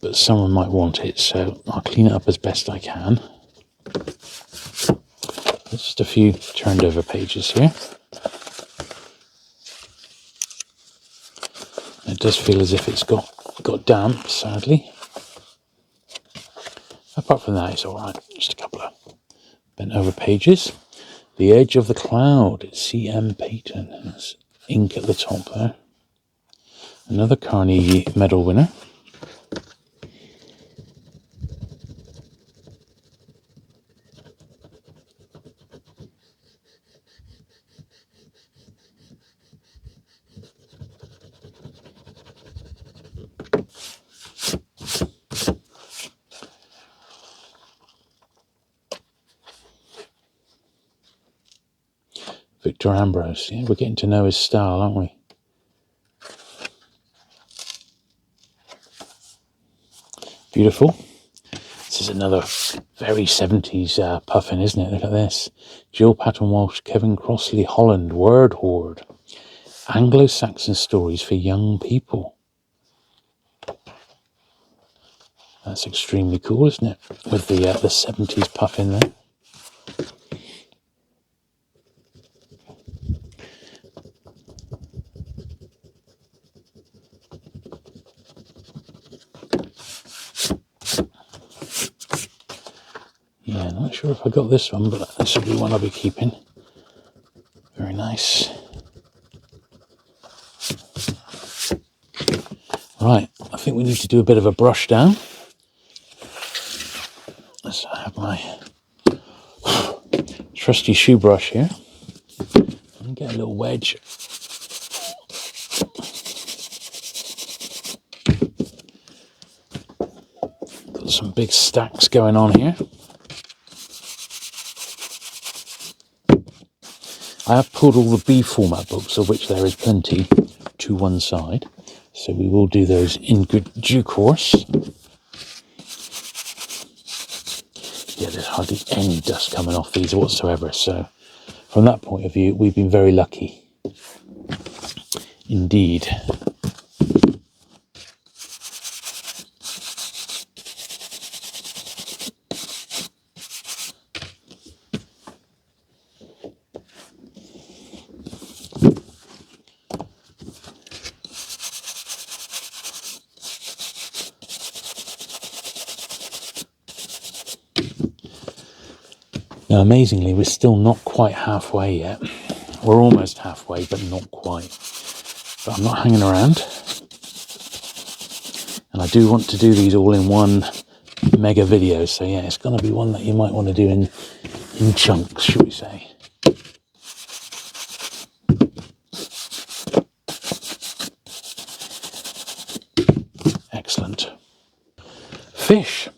But someone might want it, so I'll clean it up as best I can. There's just a few turned over pages here. It does feel as if it's got damp, sadly. Apart from that, it's alright. Just a couple of bent over pages. The Edge of the Cloud, C.M. Payton. That's ink at the top there. Another Carnegie Medal winner. Victor Ambrose. Yeah, we're getting to know his style, aren't we? Beautiful. This is another very 70s Puffin, isn't it? Look at this. Jill Patton Walsh, Kevin Crossley, Holland, Word Horde. Anglo-Saxon stories for young people. That's extremely cool, isn't it? With the 70s Puffin there. sure if I got this one, but this will be one I'll be keeping. Very nice. Right, I think we need to do a bit of a brush down. Let's have my trusty shoe brush here. And get a little wedge. Got some big stacks going on here. I have pulled all the B format books, of which there is plenty, to one side. So we will do those in good due course. Yeah, there's hardly any dust coming off these whatsoever. So from that point of view, we've been very lucky. Indeed. Now, amazingly, we're still not quite halfway yet. We're almost halfway, but not quite. But I'm not hanging around. And I do want to do these all in one mega video. So yeah, it's going to be one that you might want to do in chunks, should we say. Excellent. Fish.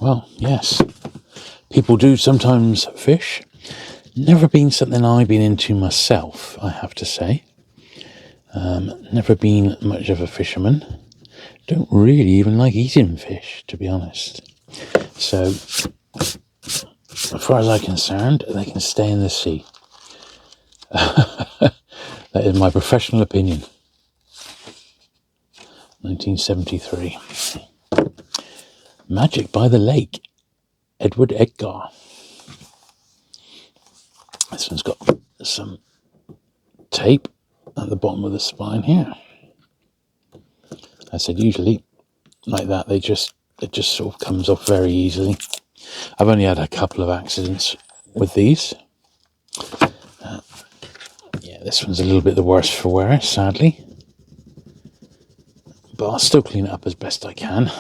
Well, yes. People do sometimes fish. Never been something I've been into myself, I have to say. Never been much of a fisherman. Don't really even like eating fish, to be honest. So, as far as I'm concerned, they can stay in the sea. That is my professional opinion. 1973. Magic by the Lake. Edward Edgar. This one's got some tape at the bottom of the spine here. I said usually like that it just sort of comes off very easily. I've only had a couple of accidents with these. Yeah, this one's a little bit the worse for wear, sadly. But I'll still clean it up as best I can.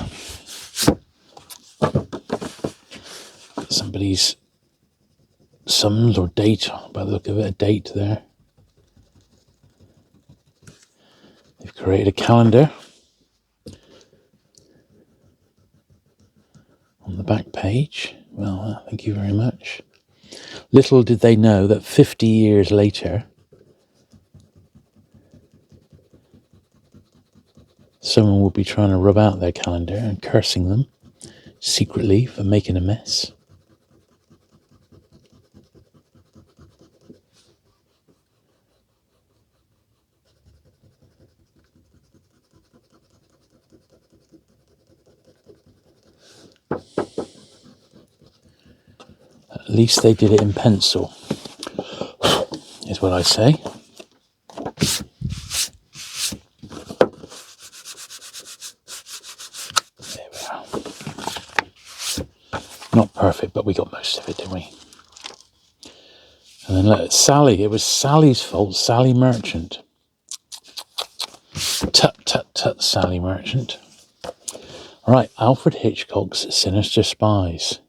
Somebody's sums or date, by the look of it, a date there. They've created a calendar on the back page. Well, thank you very much. Little did they know that 50 years later, someone will be trying to rub out their calendar and cursing them secretly for making a mess. At least they did it in pencil, is what I say. There we are. Not perfect, but we got most of it, didn't we? And then look, Sally. It was Sally's fault. Sally Merchant. Tut, tut, tut, Sally Merchant. All right, Alfred Hitchcock's Sinister Spies.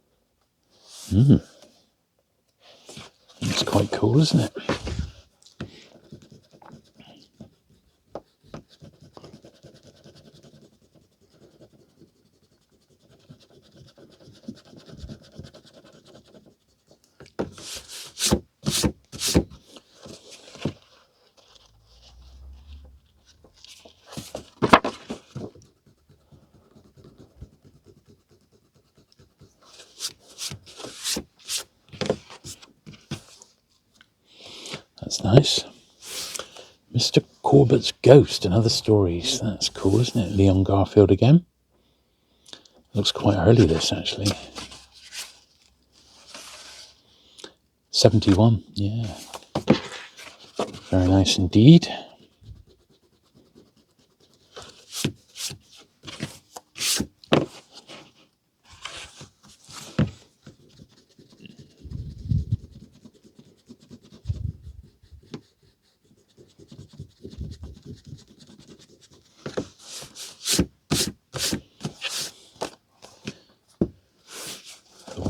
It's quite cool, isn't it? That's nice. Mr. Corbett's Ghost and Other Stories. That's cool, isn't it? Leon Garfield again. Looks quite early, this, actually. 71, yeah. Very nice indeed.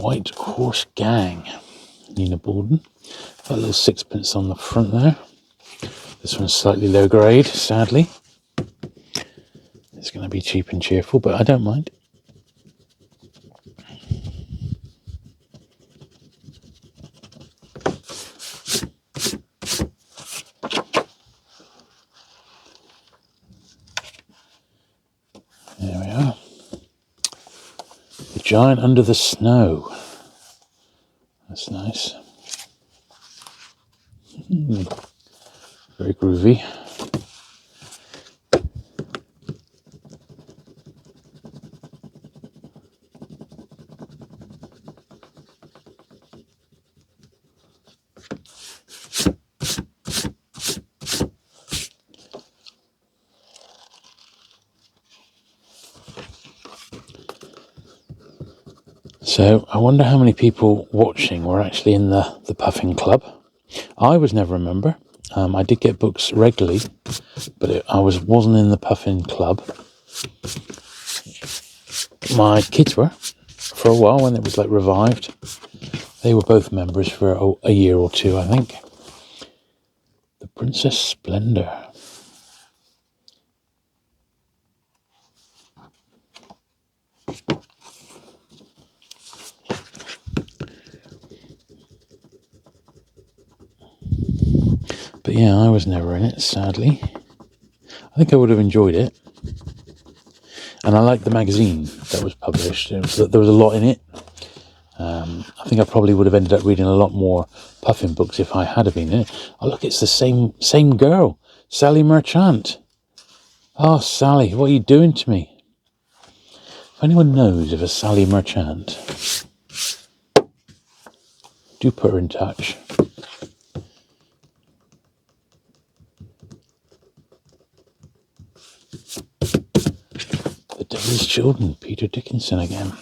White Horse Gang, Nina Borden. Got a little sixpence on the front there. This one's slightly low grade, sadly. It's going to be cheap and cheerful, but I don't mind. There we are. The Giant Under the Snow. That's nice. Very groovy. So I wonder how many people watching were actually in the Puffin Club. I was never a member. I did get books regularly, but I wasn't in the Puffin Club. My kids were for a while when it was like revived. They were both members for a year or two, I think. The Princess Splendor. But yeah, I was never in it, sadly. I think I would have enjoyed it. And I liked the magazine that was published. There was a lot in it. I think I probably would have ended up reading a lot more Puffin books if I had been in it. Oh, look, it's the same girl, Sally Merchant. Oh, Sally, what are you doing to me? If anyone knows of a Sally Merchant, do put her in touch. The Devil's Children, Peter Dickinson again.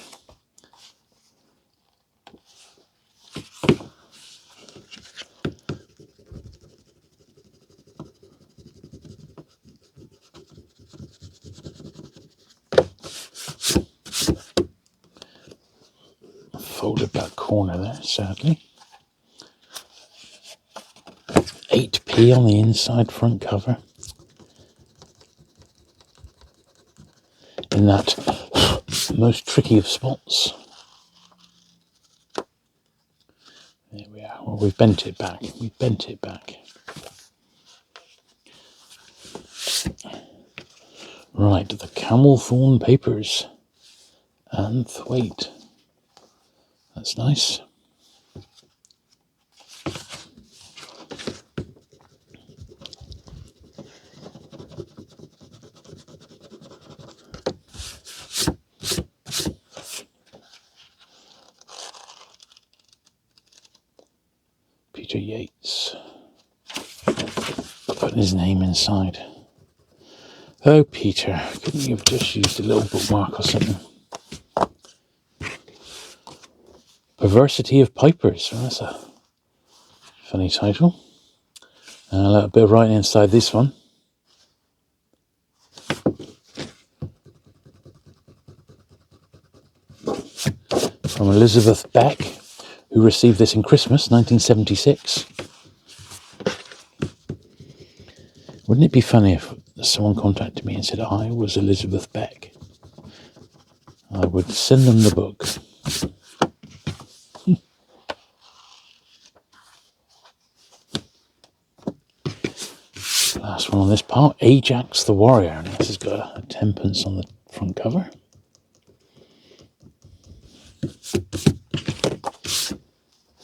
Folded back corner there, sadly. 8p on the inside front cover. In that most tricky of spots. There we are. Well, we've bent it back. Right, the Camel Thorn Papers. And Thwaite. That's nice. Peter Yates. Putting his name inside. Oh, Peter, couldn't you have just used a little bookmark or something? Perversity of Pipers. Well, that's a funny title. And a little bit of writing inside this one. From Elizabeth Beck, who received this in Christmas, 1976. Wouldn't it be funny if someone contacted me and said I was Elizabeth Beck? I would send them the book. Last one on this part, Ajax the Warrior. And this has got a 10p on the front cover.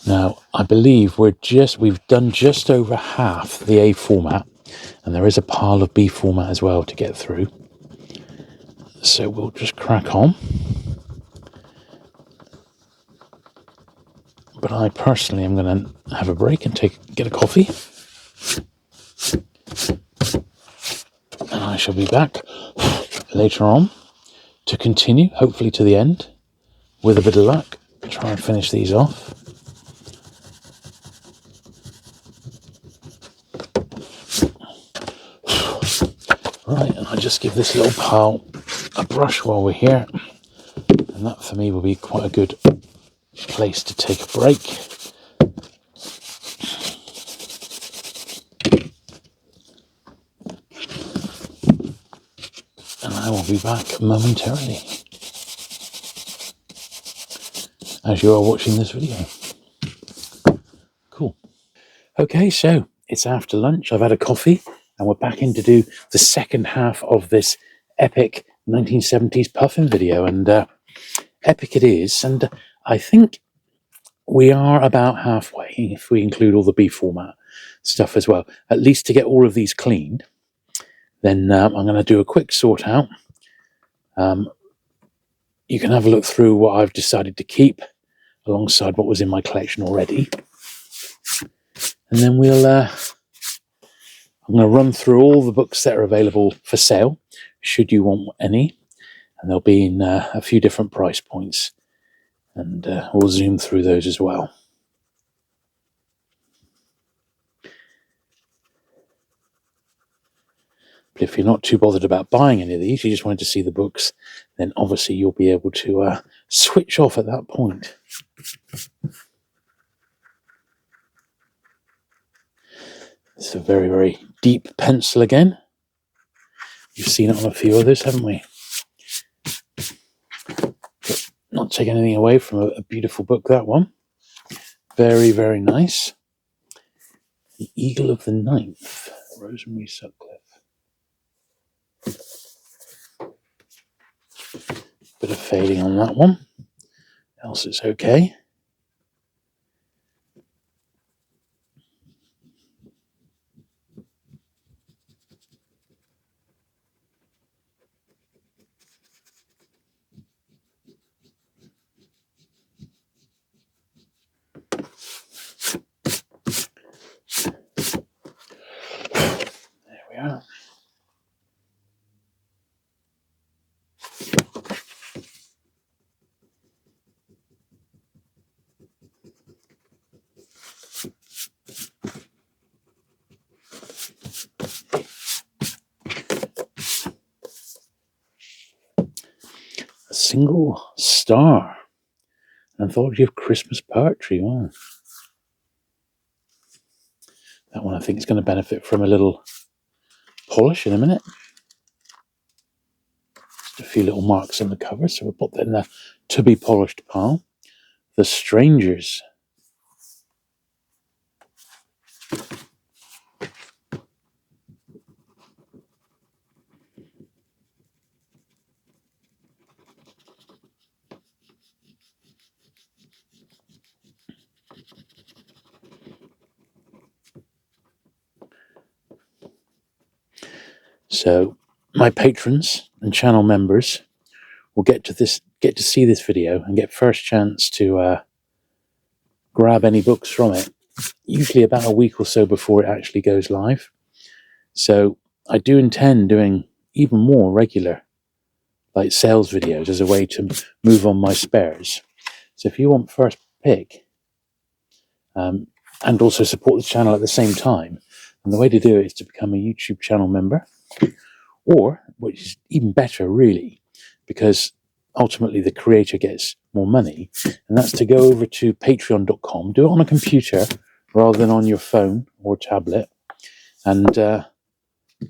Now, I believe we've done just over half the A format, and there is a pile of B format as well to get through. So we'll just crack on. But I personally am going to have a break and get a coffee. And I shall be back later on to continue, hopefully to the end, with a bit of luck. Try and finish these off. Right, and I just give this little pile a brush while we're here, and that for me will be quite a good place to take a break. And I will be back momentarily as you are watching this video. Cool. Okay, so it's after lunch. I've had a coffee and we're back in to do the second half of this epic 1970s Puffin video. And epic it is. And I think we are about halfway if we include all the B format stuff as well. At least to get all of these cleaned. Then I'm going to do a quick sort out. You can have a look through what I've decided to keep alongside what was in my collection already. And then I'm going to run through all the books that are available for sale, should you want any. And they'll be in a few different price points. And we'll zoom through those as well. But if you're not too bothered about buying any of these, you just wanted to see the books, then obviously you'll be able to switch off at that point. It's a very, very deep pencil again. We've seen it on a few others, haven't we? But not taking anything away from a beautiful book, that one. Very, very nice. The Eagle of the Ninth, Rosemary Sutcliffe. Bit of fading on that one. Else it's okay. There we are. A Single Star. Anthology of Christmas Poetry. Wow. That one I think is going to benefit from a little polish in a minute. Just a few little marks on the cover, so we'll put that in the to be polished pile. The Strangers. So my patrons and channel members will get to see this video and get first chance to grab any books from it, usually about a week or so before it actually goes live. So I do intend doing even more regular like sales videos as a way to move on my spares. So if you want first pick and also support the channel at the same time, and the way to do it is to become a YouTube channel member, or, which is even better really, because ultimately the creator gets more money, and that's to go over to patreon.com, do it on a computer rather than on your phone or tablet, and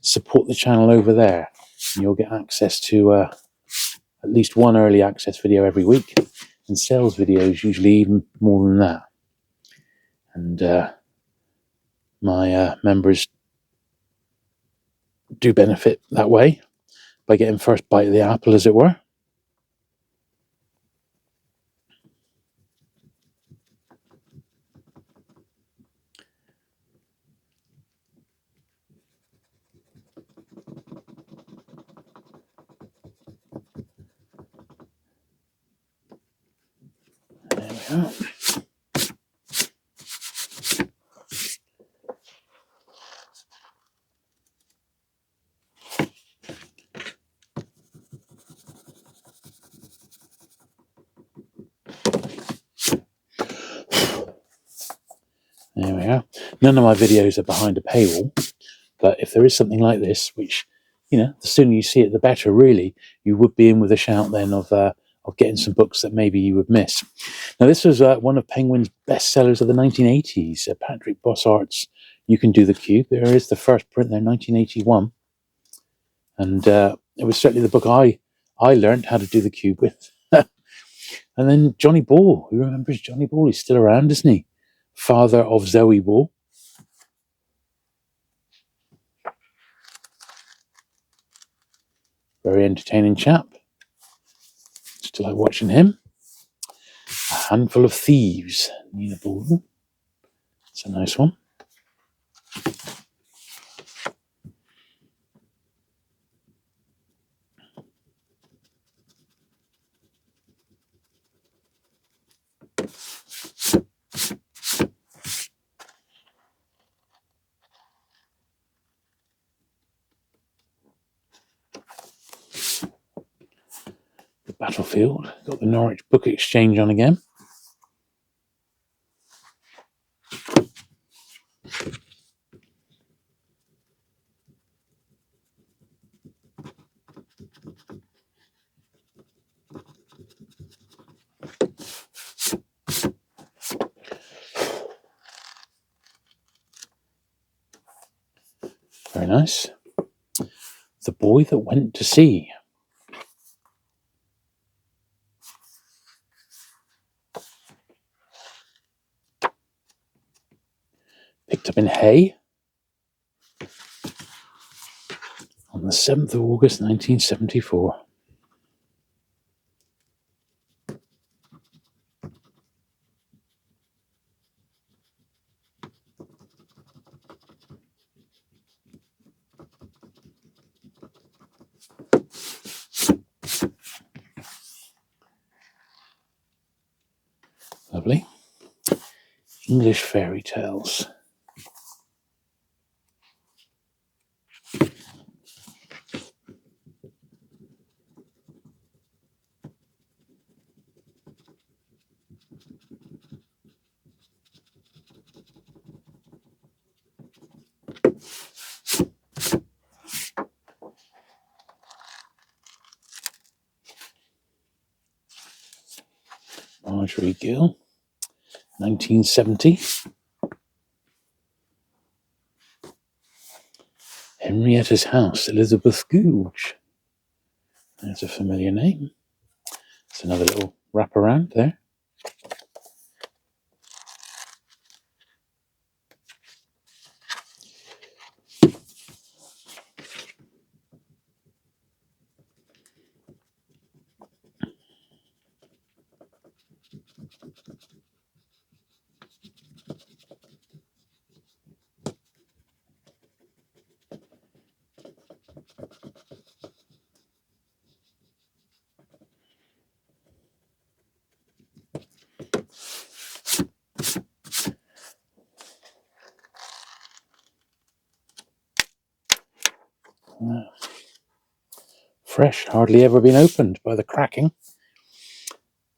support the channel over there. And you'll get access to at least one early access video every week, and sales videos usually even more than that. And my members do benefit that way by getting first bite of the apple, as it were. There we are. There we are. None of my videos are behind a paywall, but if there is something like this, which, you know, the sooner you see it, the better, really, you would be in with a shout then of of getting some books that maybe you would miss. Now, this was one of Penguin's bestsellers of the 1980s, Patrick Bossart's You Can Do the Cube. There is the first print there, 1981. And it was certainly the book I learned how to do the cube with. And then Johnny Ball. Who remembers Johnny Ball? He's still around, isn't he? Father of Zoe Ball. Very entertaining chap. Still like watching him. A Handful of Thieves, Nina Borden. It's a nice one. The Battlefield. Got the Norwich Book Exchange on again. Very nice. The Boy That Went to Sea. Picked up in Hay on the 7th of August 1974. Lovely. English Fairy Tales. Marjorie Gill, 1970. Henrietta's House, Elizabeth Googe. That's a familiar name. It's another little wraparound there. Fresh, hardly ever been opened by the cracking.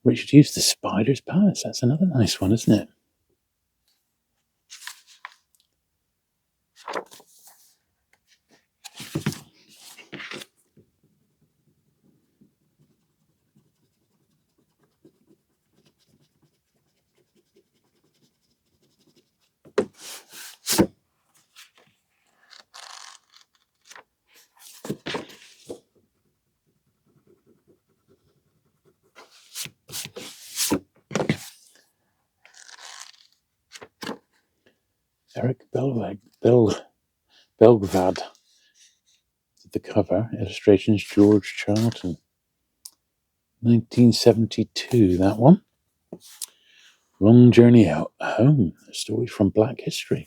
Richard Hughes, The Spider's Palace. That's another nice one, isn't it? Eric Belgvad did the cover. Illustrations George Charlton. 1972, that one. Long Journey Home, a story from Black history.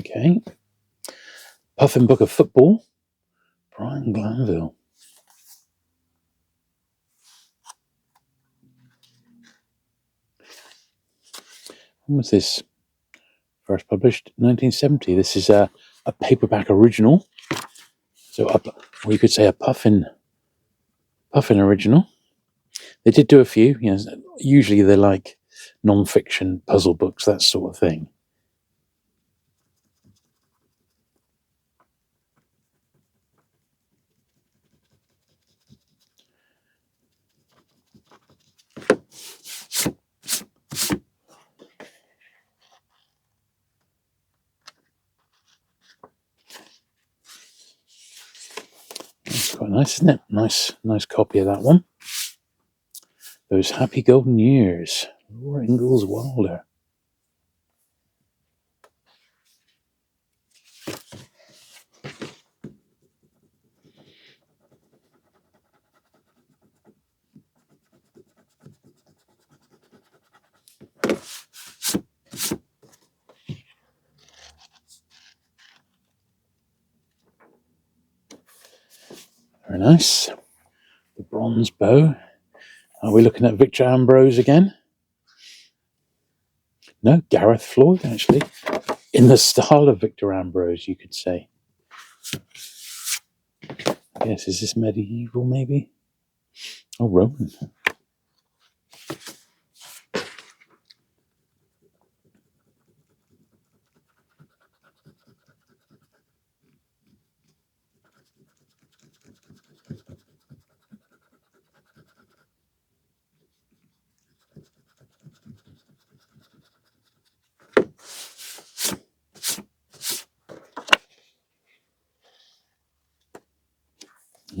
Okay. Puffin Book of Football, Brian Glanville. When was this first published? 1970. This is a paperback original. So, or you could say a Puffin original. They did do a few. Usually they're like non-fiction puzzle books, that sort of thing. It's quite nice, isn't it? Nice copy of that one. Those Happy Golden Years, Laura Ingalls Wilder. Very nice. The Bronze Bow. Are we looking at Victor Ambrose again? No, Gareth Floyd, actually. In the style of Victor Ambrose, you could say. Yes, is this medieval, maybe? Oh, Roman.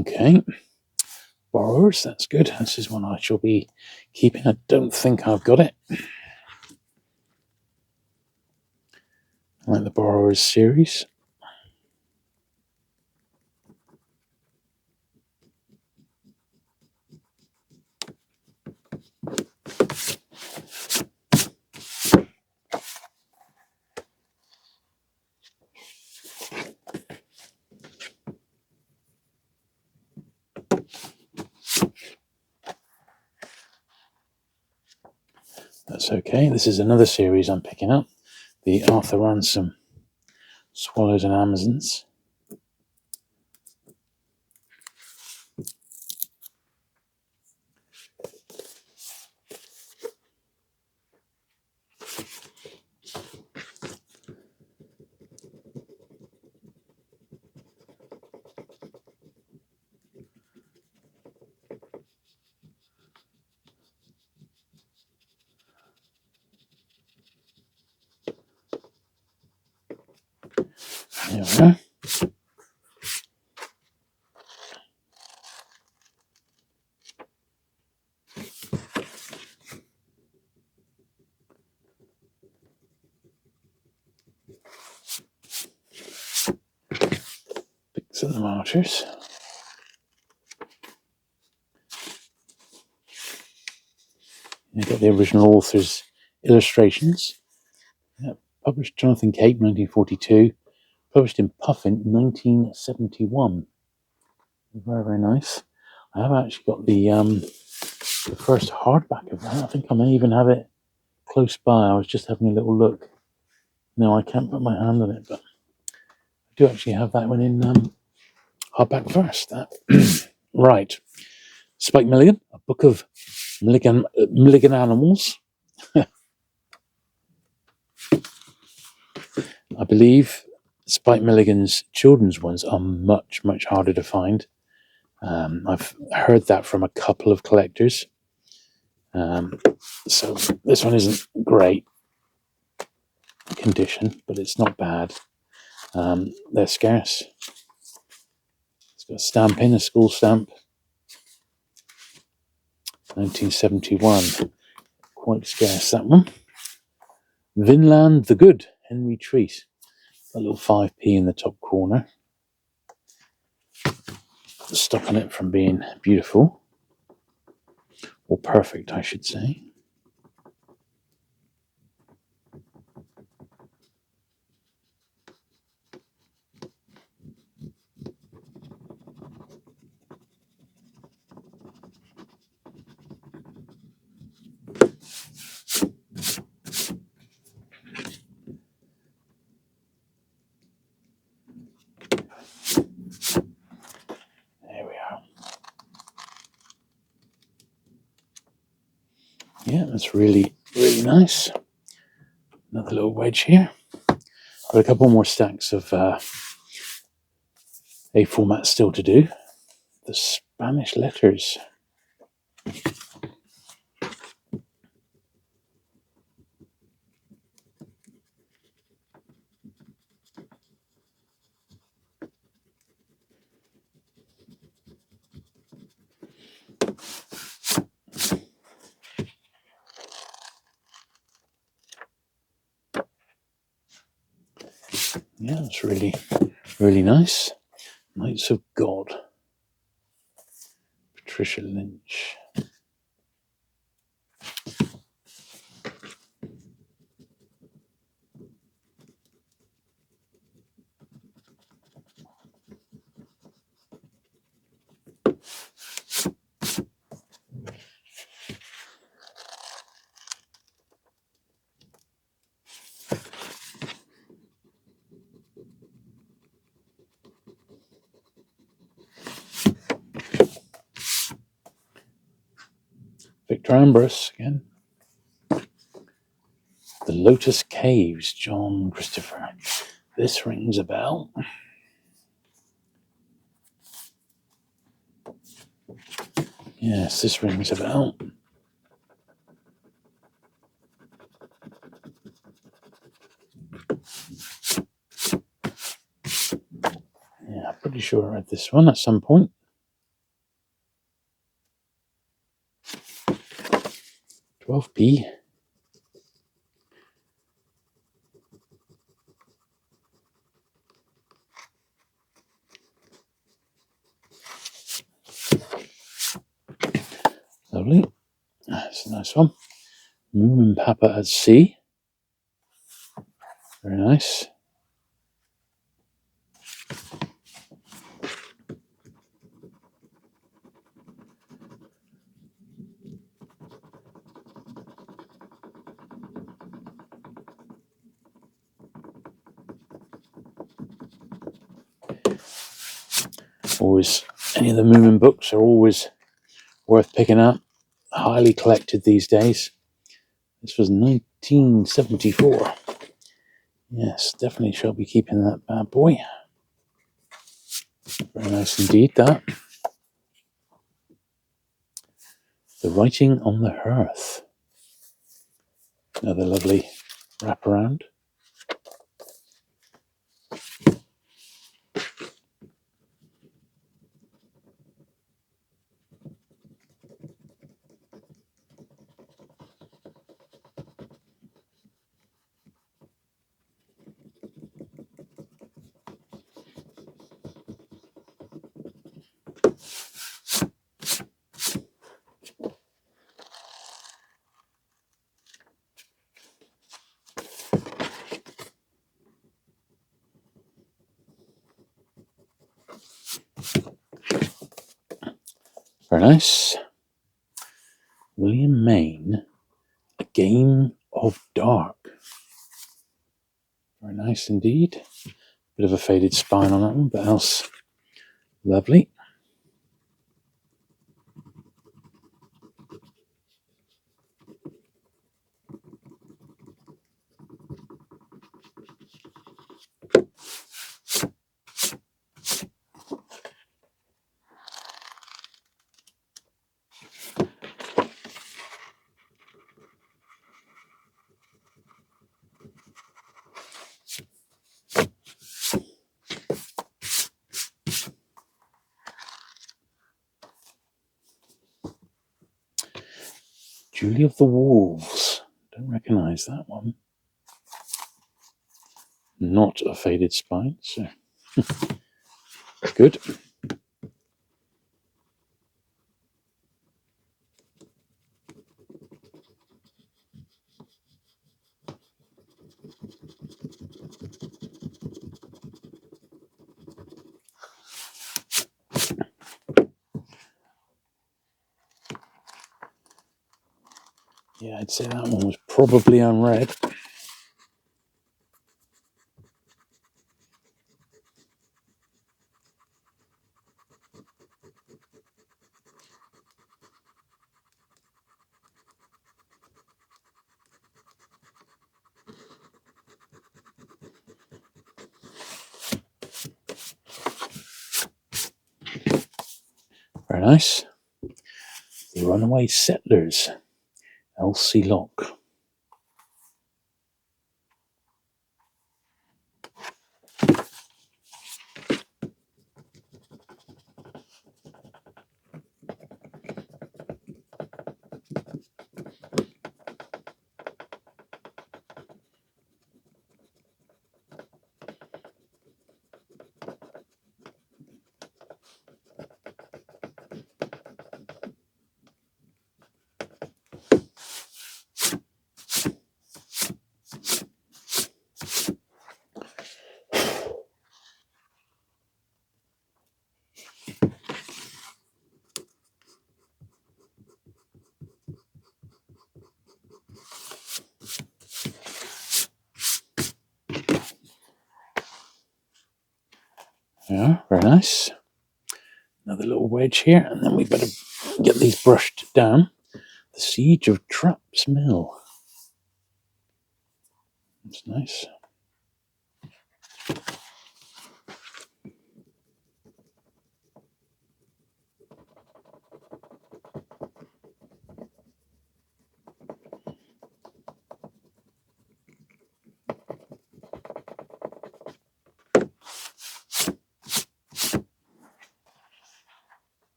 Okay. Borrowers, that's good. This is one I shall be keeping. I don't think I've got it. I like the Borrowers series. That's okay. This is another series I'm picking up. The Arthur Ransom Swallows and Amazons. There we are. Picks of the Martyrs. You get the original author's illustrations. Yeah, published Jonathan Cape, 1942. Published in Puffin, 1971. Very, very nice. I have actually got the first hardback of that. I think I may even have it close by. I was just having a little look. No, I can't put my hand on it, but I do actually have that one in hardback first. Right. Spike Milligan, a book of Milligan animals. I believe Spike Milligan's children's ones are much, much harder to find. I've heard that from a couple of collectors. So this one isn't great condition, but it's not bad. They're scarce. It's got a stamp in, a school stamp. 1971. Quite scarce, that one. Vinland the Good, Henry Treat. A little 5p in the top corner. Stopping it from being beautiful. Or perfect, I should say. Yeah, that's really, really nice. Another little wedge here. Got a couple more stacks of A format still to do. The Spanish letters. Yeah, it's really, really nice. Knights of God. Patricia Lynch. Victor Ambrose again. The Lotus Caves, John Christopher. This rings a bell. Yes, this rings a bell. Yeah, pretty sure I read this one at some point. $12p. Lovely. That's a nice one. Moon and Papa at Sea. Very nice. Always, any of the Moomin books are always worth picking up. Highly collected these days. This was 1974. Yes, definitely shall be keeping that bad boy. Very nice indeed, that. The Writing on the Hearth. Another lovely wraparound. Very nice. William Maine, A Game of Dark. Very nice indeed. Bit of a faded spine on that one, but else lovely. Julie of the Wolves. Don't recognise that one. Not a faded spine, so good. Yeah, I'd say that one was probably unread. Very nice. The Runaway Settlers, Elsie Locke. Yeah, very nice. Another little wedge here, and then we better get these brushed down. The Siege of Trapp's Mill. That's nice.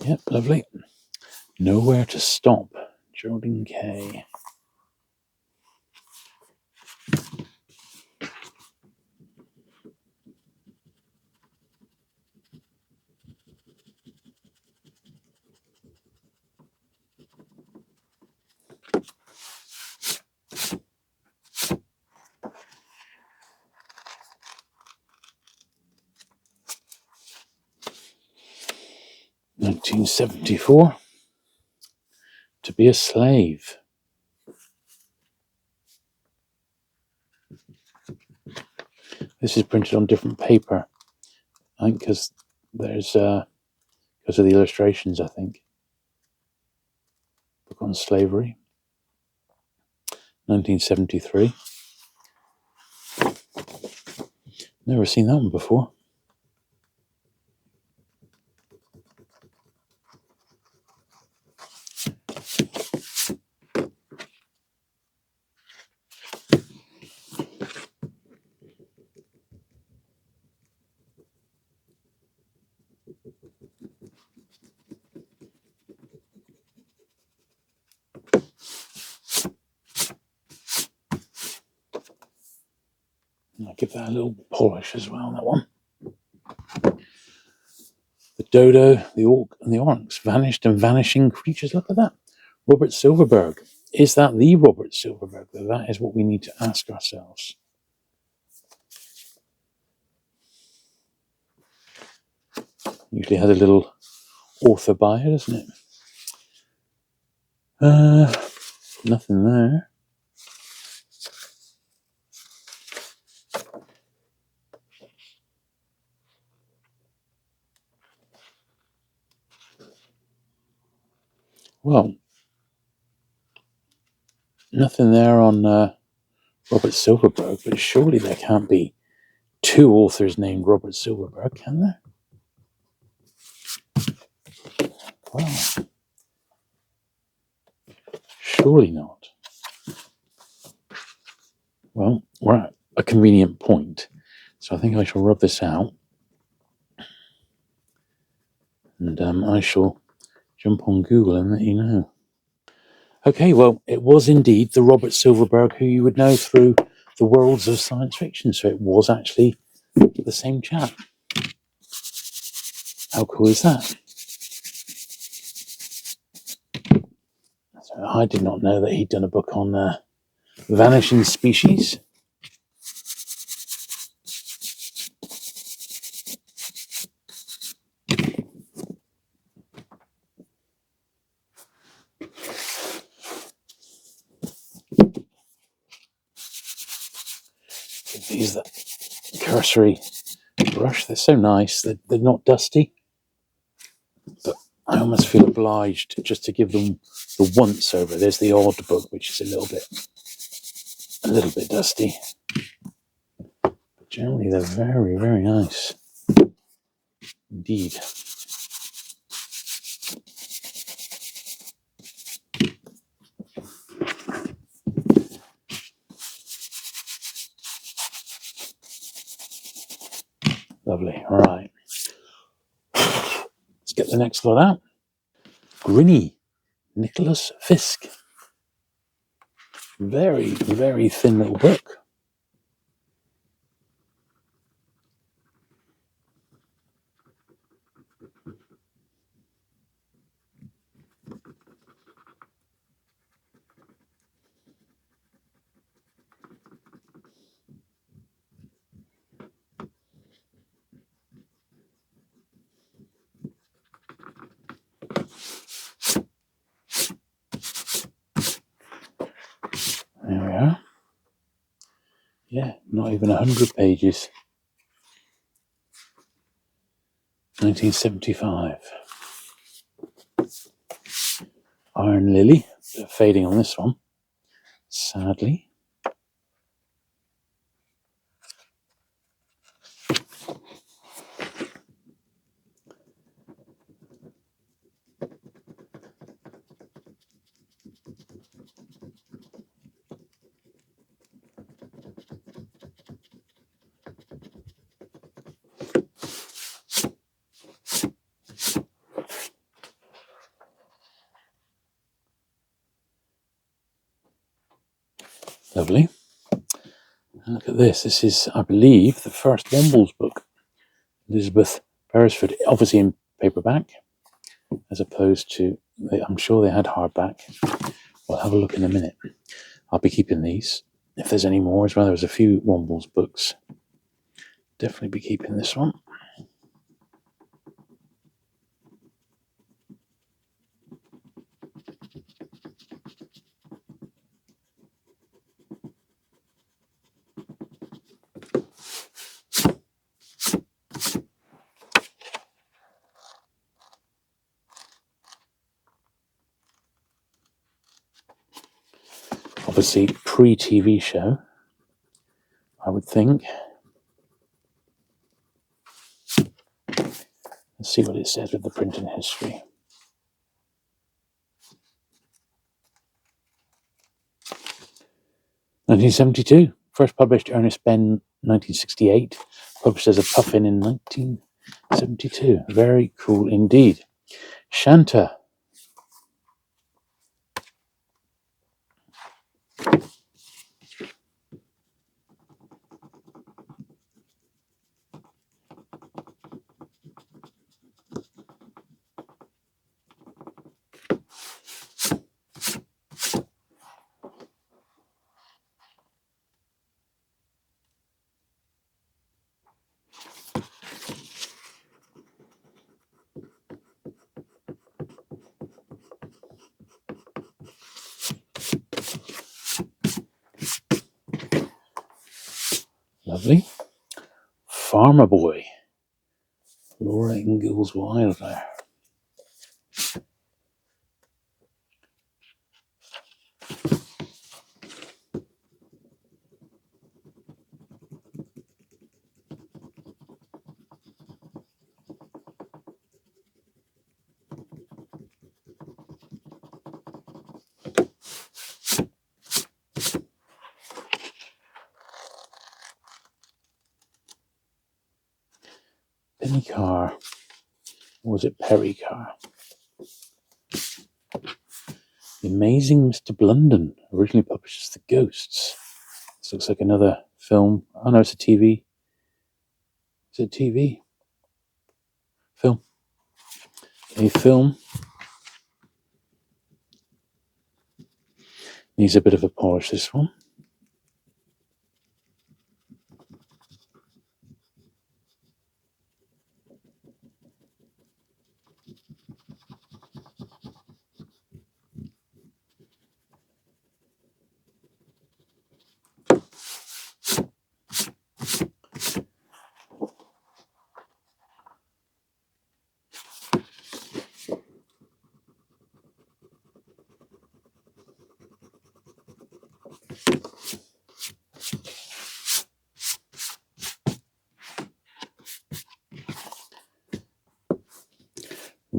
Yep, lovely. Nowhere to Stop, Geraldine Kaye. (1974) To Be a Slave. This is printed on different paper, I think, because there's because of the illustrations, I think. Book on Slavery, 1973. Never seen that one before. I'll give that a little polish as well, that one. The Dodo, the Orc, and the Oryx, Vanished and Vanishing Creatures. Look at that. Robert Silverberg. Is that the Robert Silverberg? That is what we need to ask ourselves. Usually has a little author bio, doesn't it? Nothing there. Well, nothing there on Robert Silverberg, but surely there can't be two authors named Robert Silverberg, can there? Well, surely not. Well, we're at a convenient point, so I think I shall rub this out, and I shall jump on Google and let you know. Okay, well, it was indeed the Robert Silverberg who you would know through the worlds of science fiction, so it was actually the same chap. How cool is that? So I did not know that he'd done a book on vanishing species. Use the cursory brush. They're so nice. They're not dusty, but I almost feel obliged just to give them the once over. There's the odd book, which is a little bit dusty, but Generally, they're very, very nice indeed. Lovely. All right. Let's get the next lot out. Grinny, Nicholas Fisk. Very, very thin little book. There we are. Yeah, not even 100 pages. 1975. Iron Lily. Bit of fading on this one, sadly. Lovely. And look at this. This is, I believe, the first Wombles book. Elizabeth Beresford, obviously in paperback, as opposed to, I'm sure they had hardback. We'll have a look in a minute. I'll be keeping these. If there's any more as well, there was a few Wombles books. Definitely be keeping this one. Obviously, pre-TV show, I would think. Let's see what it says with the printing history. (1972). First published Ernest Benn, 1968. Published as a Puffin in 1972. Very cool indeed. Shanta. Lovely. Farmer Boy. Laura Ingalls Wilder. Penny Carr. Or was it Perry Carr? The Amazing Mr. Blunden. Originally published as The Ghosts. This looks like another film. Oh no, it's a TV. Is it a TV? Film. A film. Needs a bit of a polish, this one.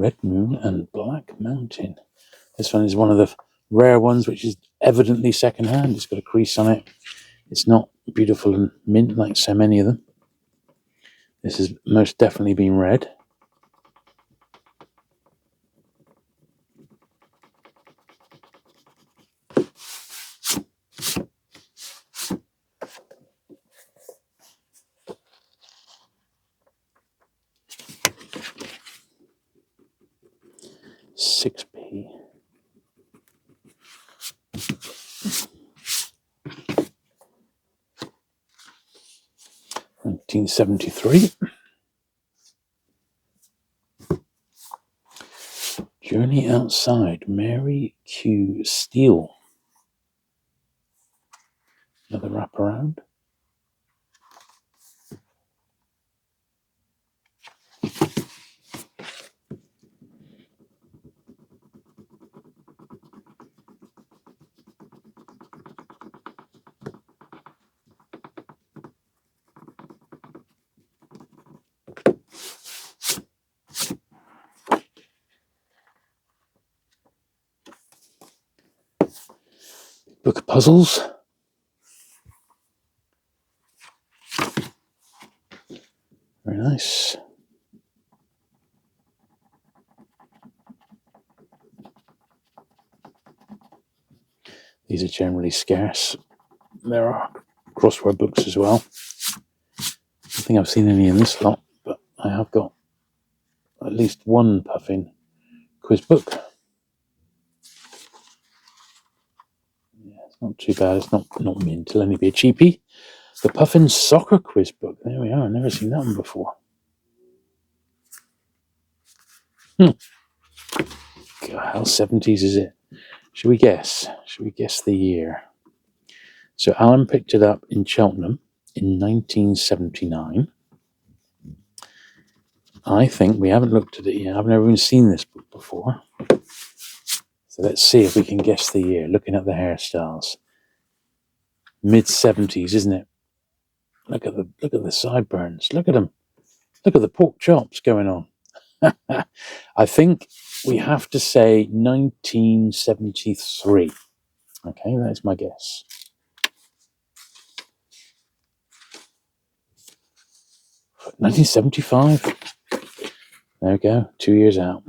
Red Moon and Black Mountain. This one is one of the rare ones which is evidently second-hand. It's got a crease on it. It's not beautiful and mint like so many of them. This has most definitely been read. £6p. (1973). Journey Outside, Mary Q. Steele. Another wraparound. Book of Puzzles. Very nice. These are generally scarce. There are crossword books as well. I don't think I've seen any in this lot, but I have got at least one Puffin quiz book. Yeah, it's not too bad. It's not mint. It'll only be a cheapie. The Puffin Soccer Quiz Book. There we are. I've never seen that one before. God, how 70s is it? Should we guess? Should we guess the year? So Alan picked it up in Cheltenham in 1979. I think we haven't looked at it yet. I've never even seen this book before. So let's see if we can guess the year, looking at the hairstyles. Mid-70s, isn't it? Look at the sideburns. Look at them. Look at the pork chops going on. I think we have to say 1973. Okay, that's my guess. (1975). There we go, 2 years out.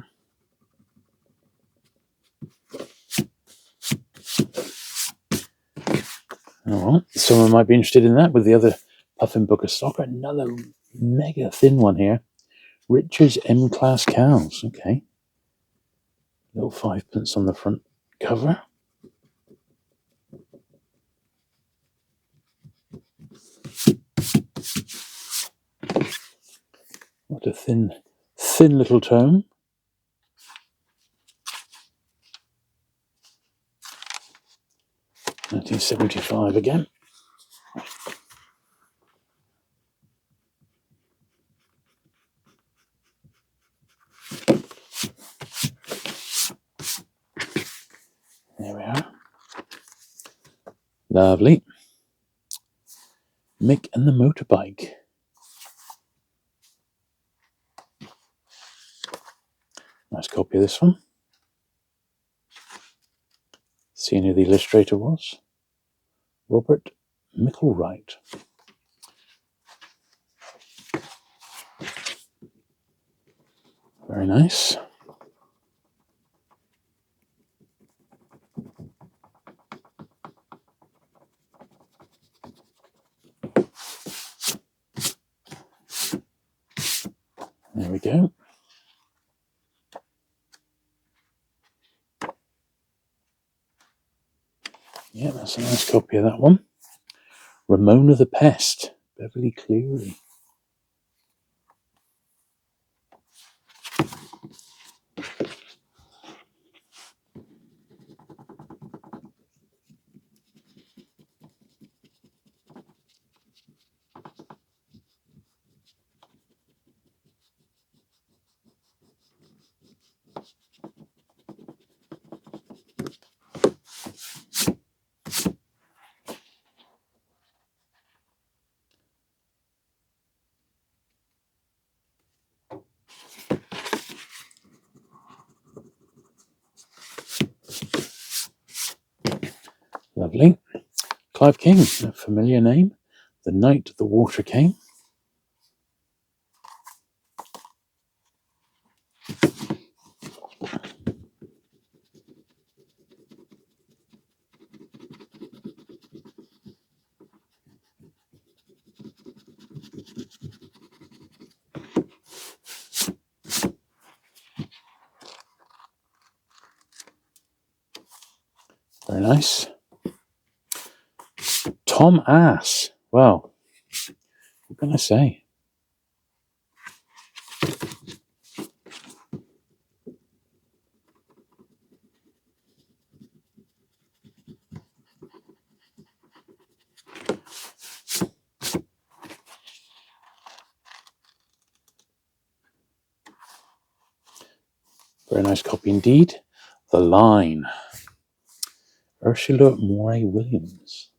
All right, someone might be interested in that with the other Puffin Book of Soccer. Another mega thin one here. Richard's M-Class Cows. Okay. Little 5p on the front cover. What a thin little tome. (1975) again. There we are. Lovely. Mick and the Motorbike. Nice copy of this one. Seeing who the illustrator was. Robert Micklewright. Very nice. There we go. Yeah, that's a nice copy of that one. Ramona the Pest, Beverly Cleary. Lovely. Clive King, a familiar name. The Night the Water Came. Very nice. Tom Ass. Well, what can I say? Very nice copy indeed. The Line. Ursula Moray Williams.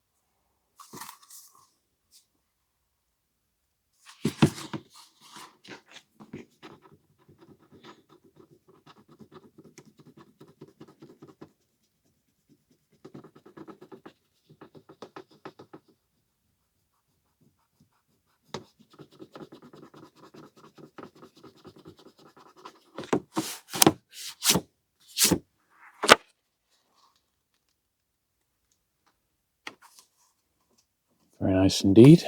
Very nice indeed.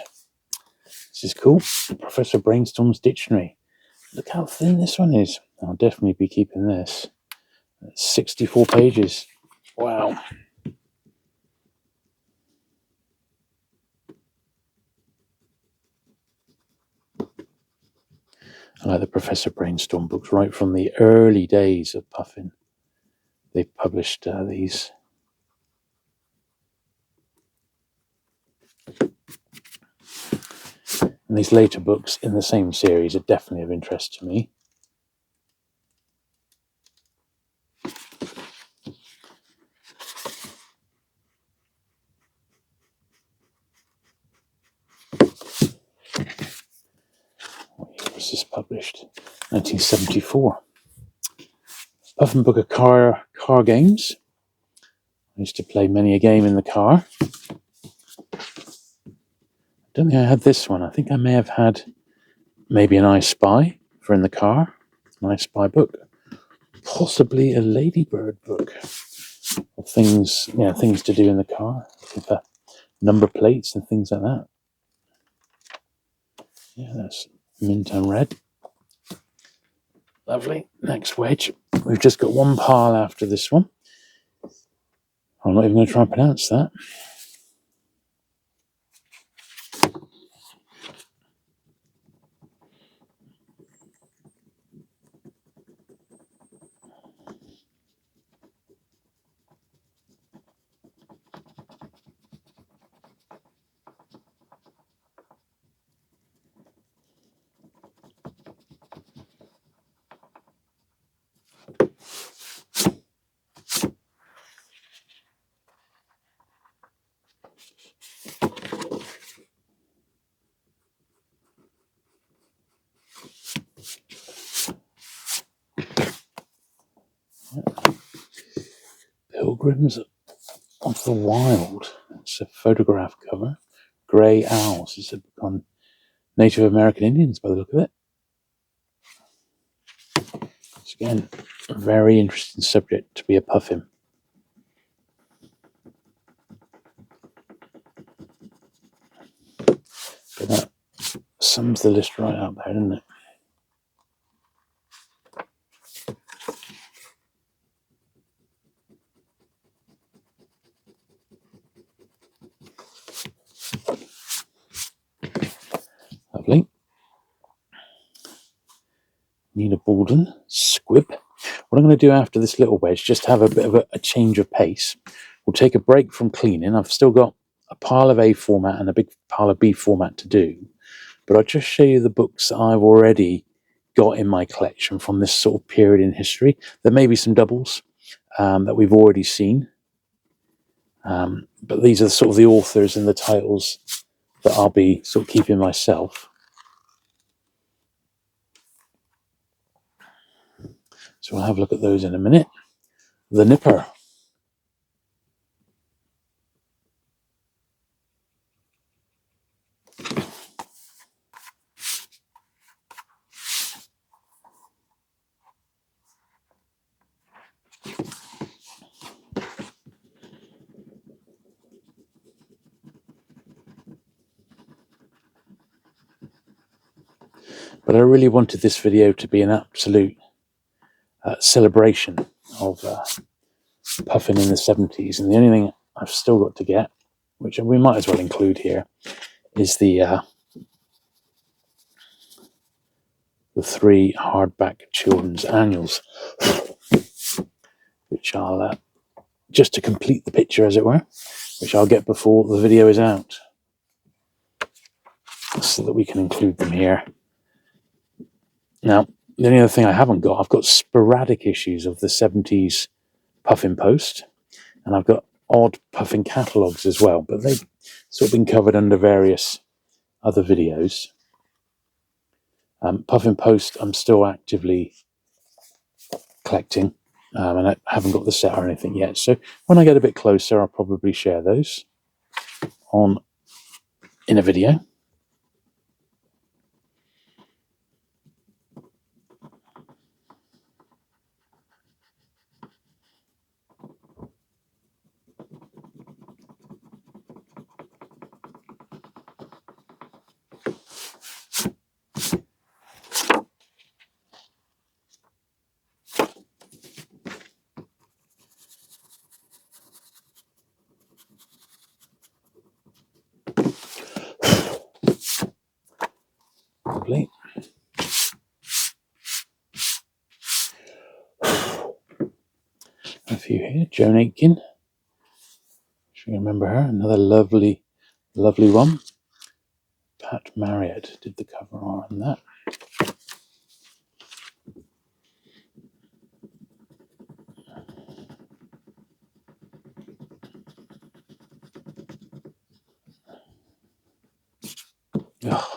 This is cool. Professor Brainstorm's Dictionary. Look how thin this one is. I'll definitely be keeping this. 64 pages. Wow. I like the Professor Brainstorm books right from the early days of Puffin. They published these. And these later books in the same series are definitely of interest to me. What year was this published? 1974. Puffin Book of car games. I used to play many a game in the car. I don't think I had this one. I think I may have had maybe an I Spy for in the car. An I Spy book. Possibly a Ladybird book. Of things, things to do in the car. With number plates and things like that. Yeah, that's mint and red. Lovely. Next wedge. We've just got one pile after this one. I'm not even going to try and pronounce that. Pilgrims of the Wild. It's a photograph cover. Grey Owls. It's a book on Native American Indians by the look of it. It's again a very interesting subject to be a Puffin. But that sums the list right up there, doesn't it? Lovely. Nina Baldwin, Squib. What I'm going to do after this little wedge, just have a bit of a change of pace. We'll take a break from cleaning. I've still got a pile of A format and a big pile of B format to do. But I'll just show you the books I've already got in my collection from this sort of period in history. There may be some doubles that we've already seen. But these are sort of the authors and the titles that I'll be sort of keeping myself. So we'll have a look at those in a minute. The Nipper. But I really wanted this video to be an absolute celebration of Puffin in the 70s, and the only thing I've still got to get, which we might as well include here, is the 3 hardback children's annuals, which I'll just to complete the picture, as it were, which I'll get before the video is out, so that we can include them here. Now, the only other thing I haven't got, I've got sporadic issues of the 70s Puffin Post, and I've got odd Puffin catalogues as well, but they've sort of been covered under various other videos. Puffin Post I'm still actively collecting, and I haven't got the set or anything yet, so when I get a bit closer I'll probably share those in a video. Lovely. A few here. Joan Aitken. Should you remember her? Another lovely one. Pat Marriott did the cover art on that. Oh.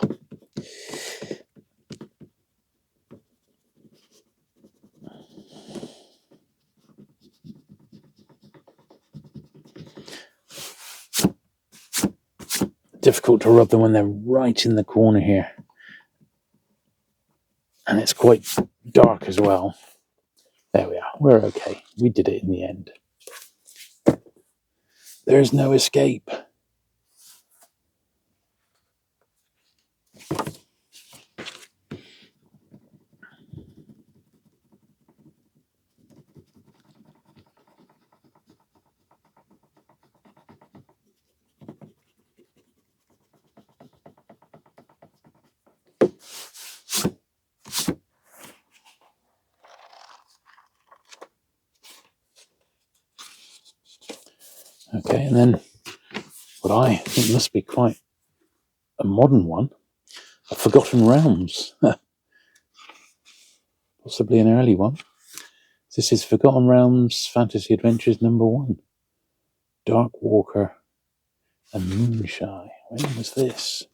Difficult to rub them when they're right in the corner here, and it's quite dark as well. There we are, we're okay, we did it in the end. There's no escape. Okay, and then what I think must be quite a modern one, a Forgotten Realms. Possibly an early one. This is Forgotten Realms Fantasy Adventures #1. Dark Walker and Moonshine. When was this?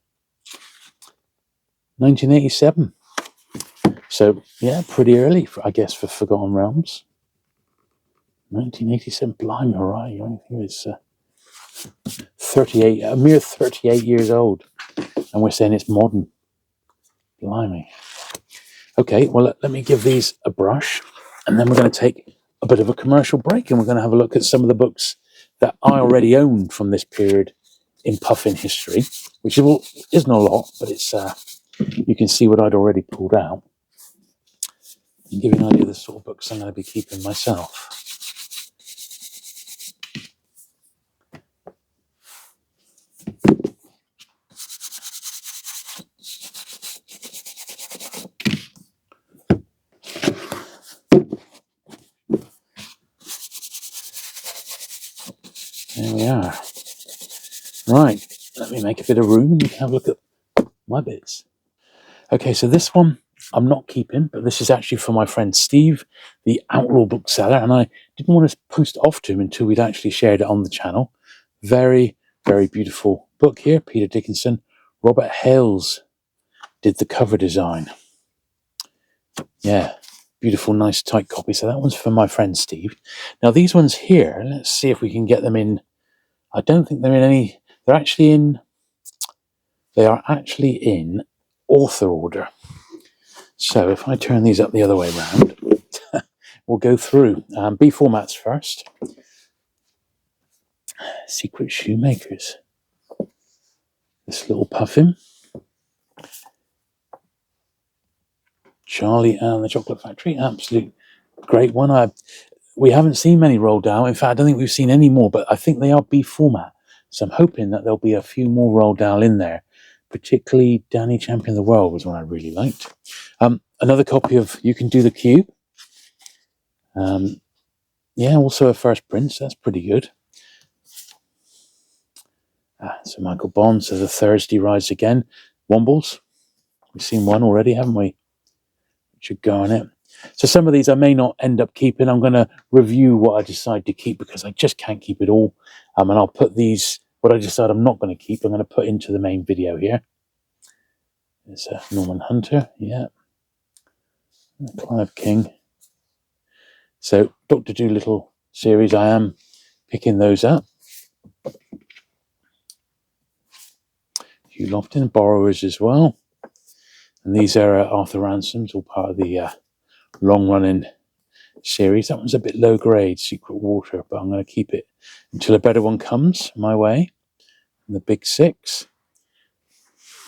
1987. So, yeah, pretty early, I guess, for Forgotten Realms. 1987, blimey, alright. I think it's 38, a mere 38 years old. And we're saying it's modern. Blimey. Okay, well, let me give these a brush. And then we're going to take a bit of a commercial break. And we're going to have a look at some of the books that I already owned from this period in Puffin history. Which isn't a lot, but it's you can see what I'd already pulled out. And give you an idea of the sort of books I'm going to be keeping myself. There we are. Right, let me make a bit of room and you can have a look at my bits. Okay, so this one I'm not keeping, but this is actually for my friend Steve, the Outlaw bookseller, and I didn't want to post it off to him until we'd actually shared it on the channel. Very, very beautiful book here, Peter Dickinson. Robert Hales did the cover design. Yeah, beautiful, nice, tight copy. So that one's for my friend Steve. Now these ones here, let's see if we can get them in. I don't think they're in any. They are actually in author order. So if I turn these up the other way around, we'll go through. B formats first. Secret Shoemakers. This little Puffin. Charlie and the Chocolate Factory, absolute great one. We haven't seen many rolled out. In fact, I don't think we've seen any more, but I think they are B format. So I'm hoping that there'll be a few more rolled out in there. Particularly Danny Champion of the World was one I really liked. Another copy of You Can Do the Cube. Yeah, also a first print, so that's pretty good. So Michael Bond says A Thursday Rise Again. Wombles. We've seen one already, haven't we? Should go on it. So some of these I may not end up keeping. I'm going to review what I decide to keep because I just can't keep it all. And I'll put these, what I decide I'm not going to keep, I'm going to put into the main video here. There's Norman Hunter, yeah. Clive King. So Dr. Dolittle series, I am picking those up. Hugh Lofton, Borrowers as well. And these are Arthur Ransom's, all part of the long-running series. That one's a bit low grade, Secret Water, but I'm going to keep it until a better one comes my way. And the Big Six.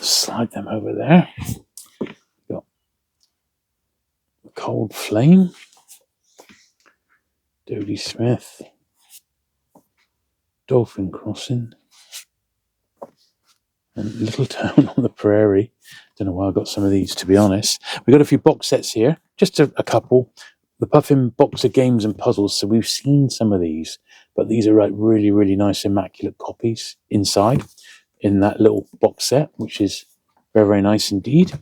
Slide them over there. Got Cold Flame. Dodie Smith. Dolphin Crossing. And Little Town on the Prairie. Don't know why I got some of these, to be honest. We've got a few box sets here, just a couple. The Puffin box of games and puzzles, so we've seen some of these, but these are like really, really nice, immaculate copies inside in that little box set, which is very, very nice indeed.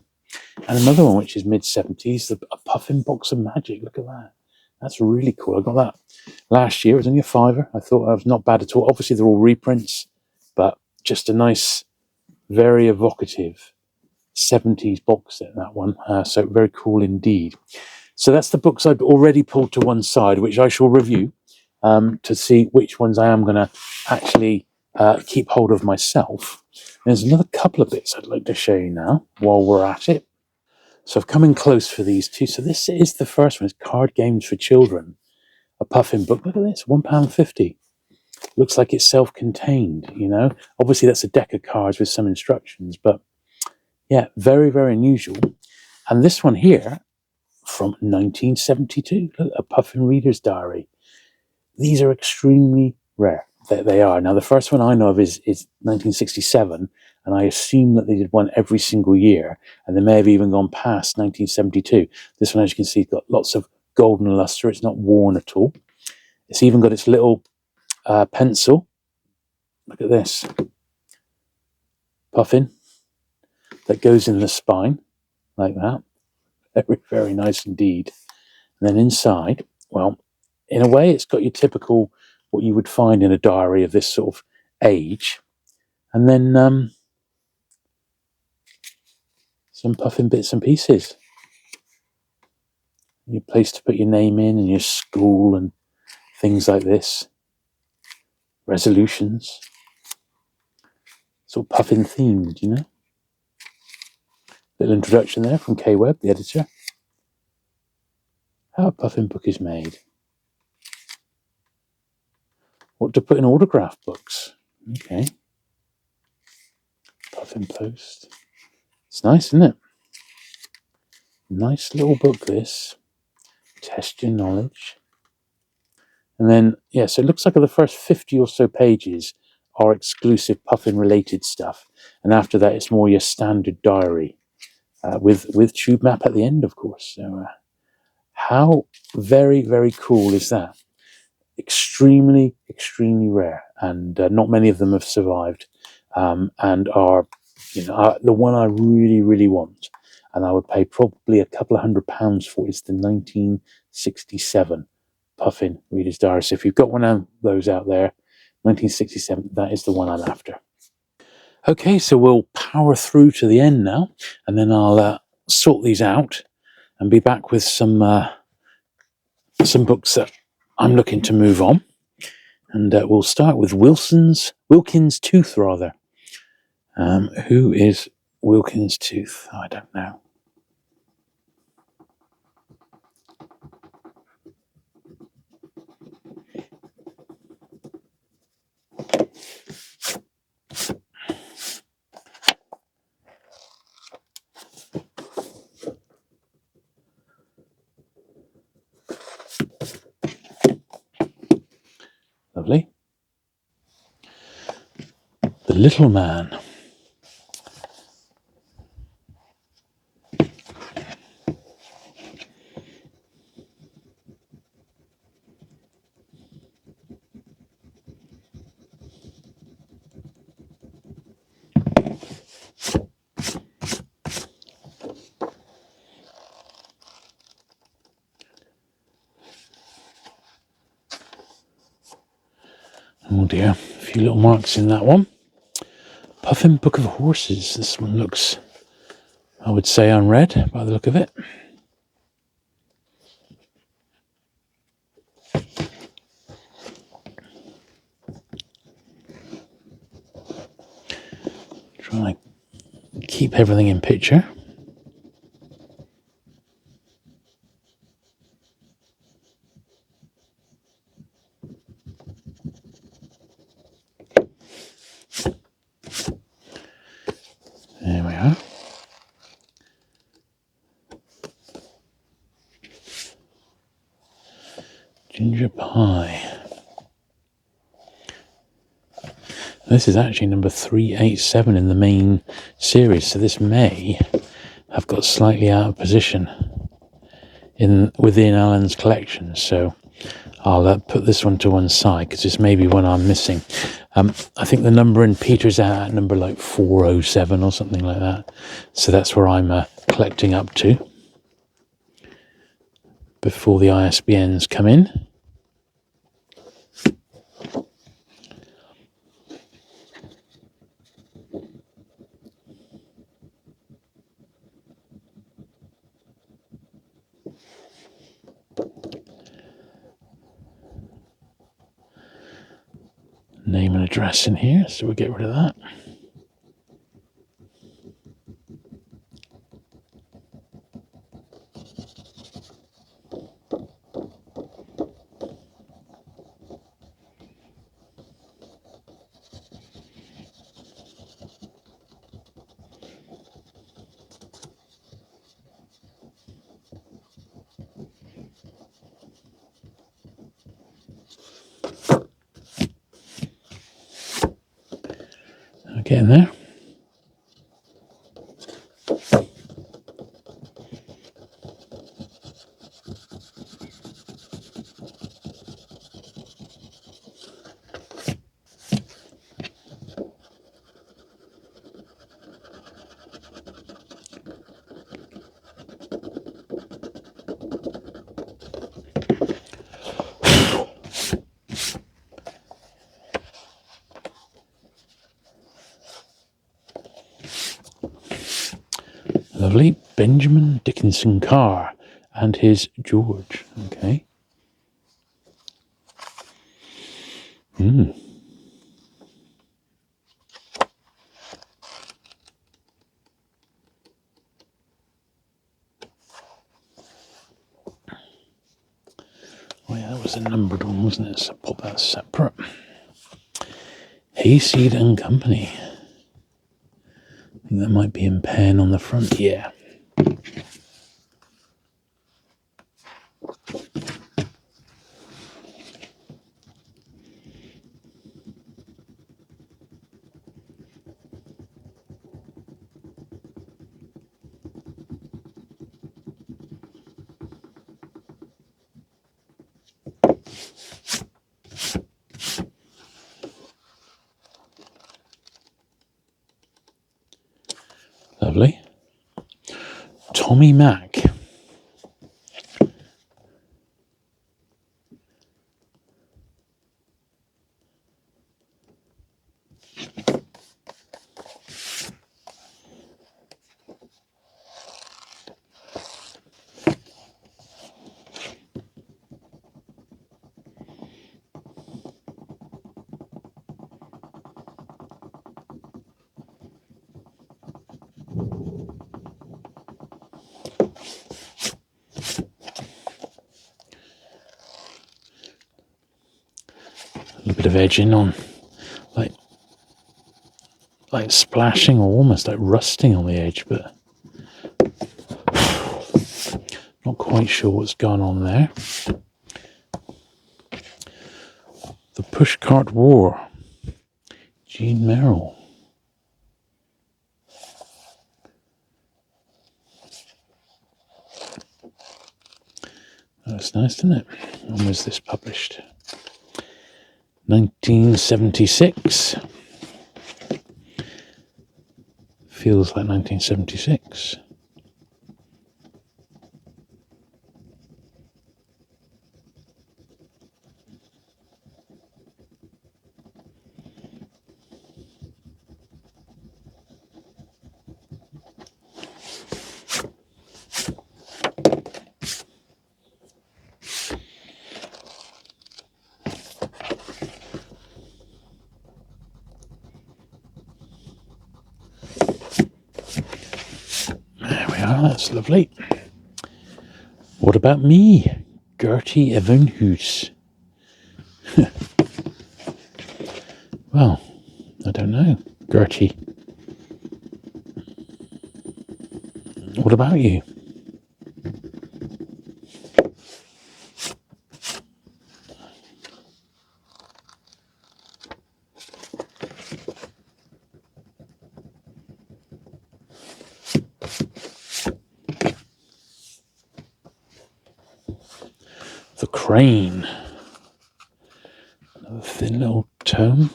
And another one, which is mid-70s, a Puffin box of magic. Look at that. That's really cool. I got that last year. It was only a £5. I thought it was not bad at all. Obviously, they're all reprints, but just a nice, very evocative 70s box set, that one. So very cool indeed. So that's the books I've already pulled to one side, which I shall review to see which ones I am going to actually keep hold of myself. There's another couple of bits I'd like to show you now while we're at it. So I've come in close for these two. So this is the first one. It's Card Games for Children, a Puffin book. Look at this, £1.50. Looks like it's self-contained, you know. Obviously, that's a deck of cards with some instructions, but yeah, very, very unusual. And this one here, from 1972, look, a Puffin Reader's Diary. These are extremely rare. They are. Now, the first one I know of is 1967, and I assume that they did one every single year, and they may have even gone past 1972. This one, as you can see, has got lots of golden luster. It's not worn at all. It's even got its little pencil. Look at this. Puffin. That goes in the spine, like that. Very, very nice indeed. And then inside, well, in a way, it's got your typical, what you would find in a diary of this sort of age. And then some Puffin bits and pieces. Your place to put your name in and your school and things like this. Resolutions. Sort of Puffin themed, you know. Little introduction there from Kaye Webb, the editor. How a Puffin book is made. What to put in autograph books. Okay. Puffin Post. It's nice, isn't it? Nice little book, this. Test your knowledge. And then, yeah, so it looks like the first 50 or so pages are exclusive Puffin-related stuff. And after that, it's more your standard diary with tube map at the end, of course. So how very, very cool is that? Extremely, extremely rare. And not many of them have survived and are, you know, the one I really, really want. And I would pay probably a couple of £100 for is the 1967 Puffin Reader's Diary. So if you've got one of those out there, 1967, that is the one I'm after. Okay, so we'll power through to the end now, and then I'll sort these out and be back with some books that I'm looking to move on. And we'll start with Wilkins Tooth, rather. Who is Wilkins Tooth? I don't know. Little Man. Oh dear, a few little marks in that one. Puffin Book of Horses. This one looks, I would say, unread by the look of it. Trying to keep everything in picture. There we are. Ginger Pie. This is actually number 387 in the main series, so this may have got slightly out of position within Alan's collection. So I'll put this one to one side because this may be one I'm missing. I think the number in Peter's out at number like 407 or something like that. So that's where I'm collecting up to before the ISBNs come in. Name and address in here, so we'll get rid of that. Getting there. Lovely. Benjamin Dickinson Carr and his George. Okay. Oh yeah, that was a numbered one, wasn't it? So pop that separate. Hayseed and Company. I think that might be in pen on the front. Yeah. Lovely. Tommy Mac. A little bit of edging on, like splashing or almost like rusting on the edge, but not quite sure what's gone on there. The Pushcart War, Jean Merrill. That's nice, isn't it? When was this published? 1976. Feels like 1976. There we are, that's lovely. What about me? Gertie Evenhuis. Well, I don't know. Gertie. What about you? The Crane. Another thin little tome.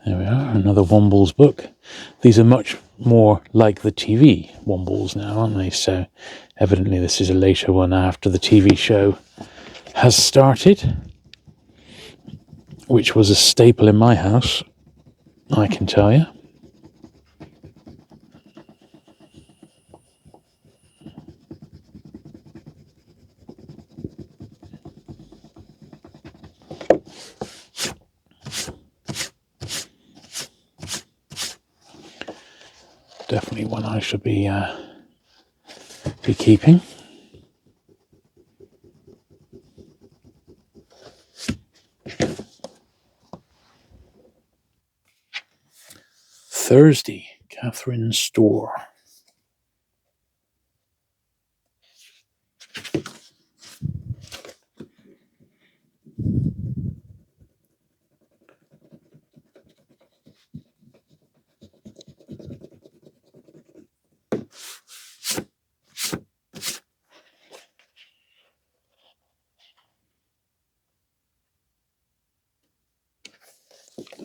There we are, another Wombles book. These are much more like the TV Wombles now, aren't they? So evidently this is a later one after the TV show has started, which was a staple in my house, I can tell you. Definitely one I should be keeping. Thursday, Catherine's Store.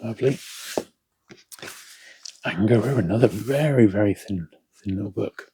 Lovely. Anger, another very, very thin little book.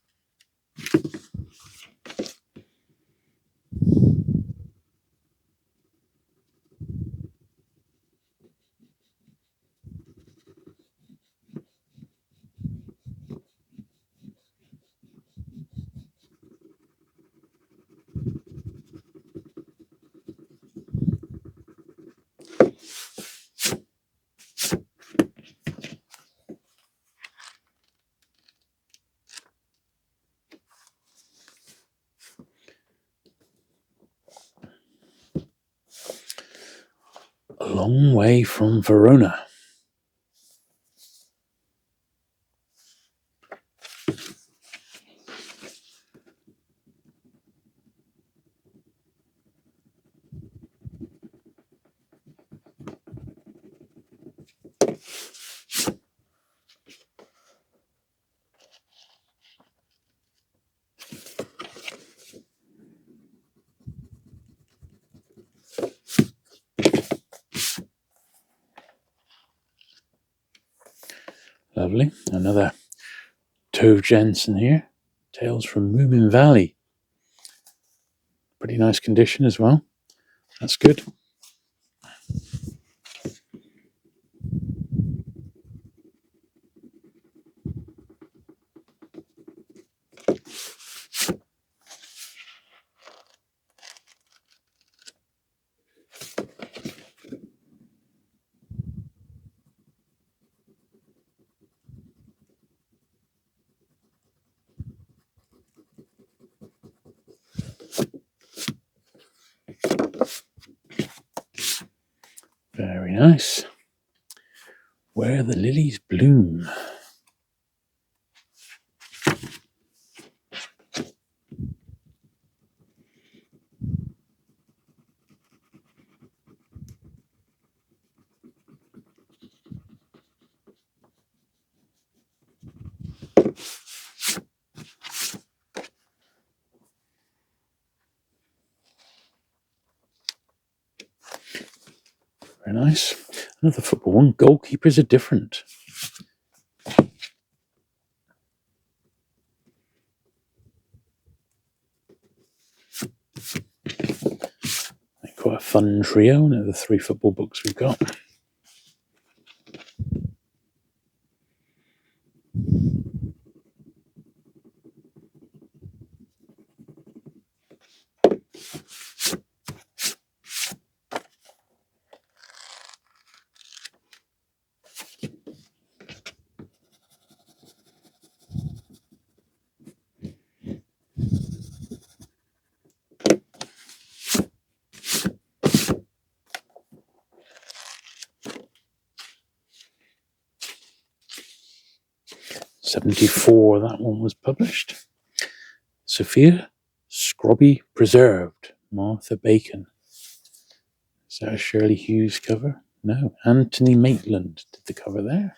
A Long Way from Verona. Lovely. Another Tove Jansson here. Tales from Moomin Valley. Pretty nice condition as well. That's good. Very nice. Where the Lilies Bloom. Very nice. Another football one. Goalkeepers are different. Quite a fun trio. Now the 3 football books we've got. '74, that one was published. Sophia Scrobby Preserved, Martha Bacon. Is that a Shirley Hughes cover? No, Anthony Maitland did the cover there.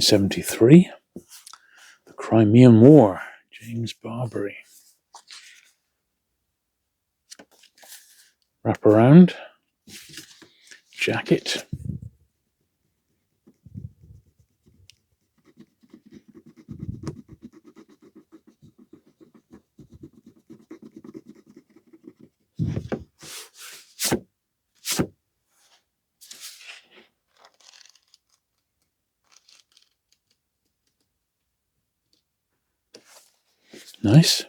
'73, The Crimean War, James Barbary. Wraparound jacket. Nice.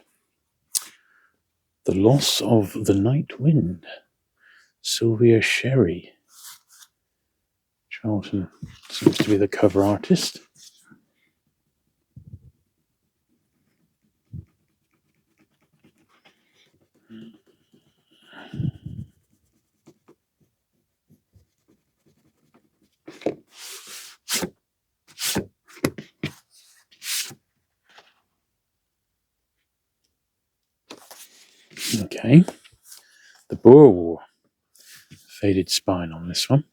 The Loss of the Night Wind, Sylvia Sherry. Charlton seems to be the cover artist. Okay. The Boer War. Faded spine on this one.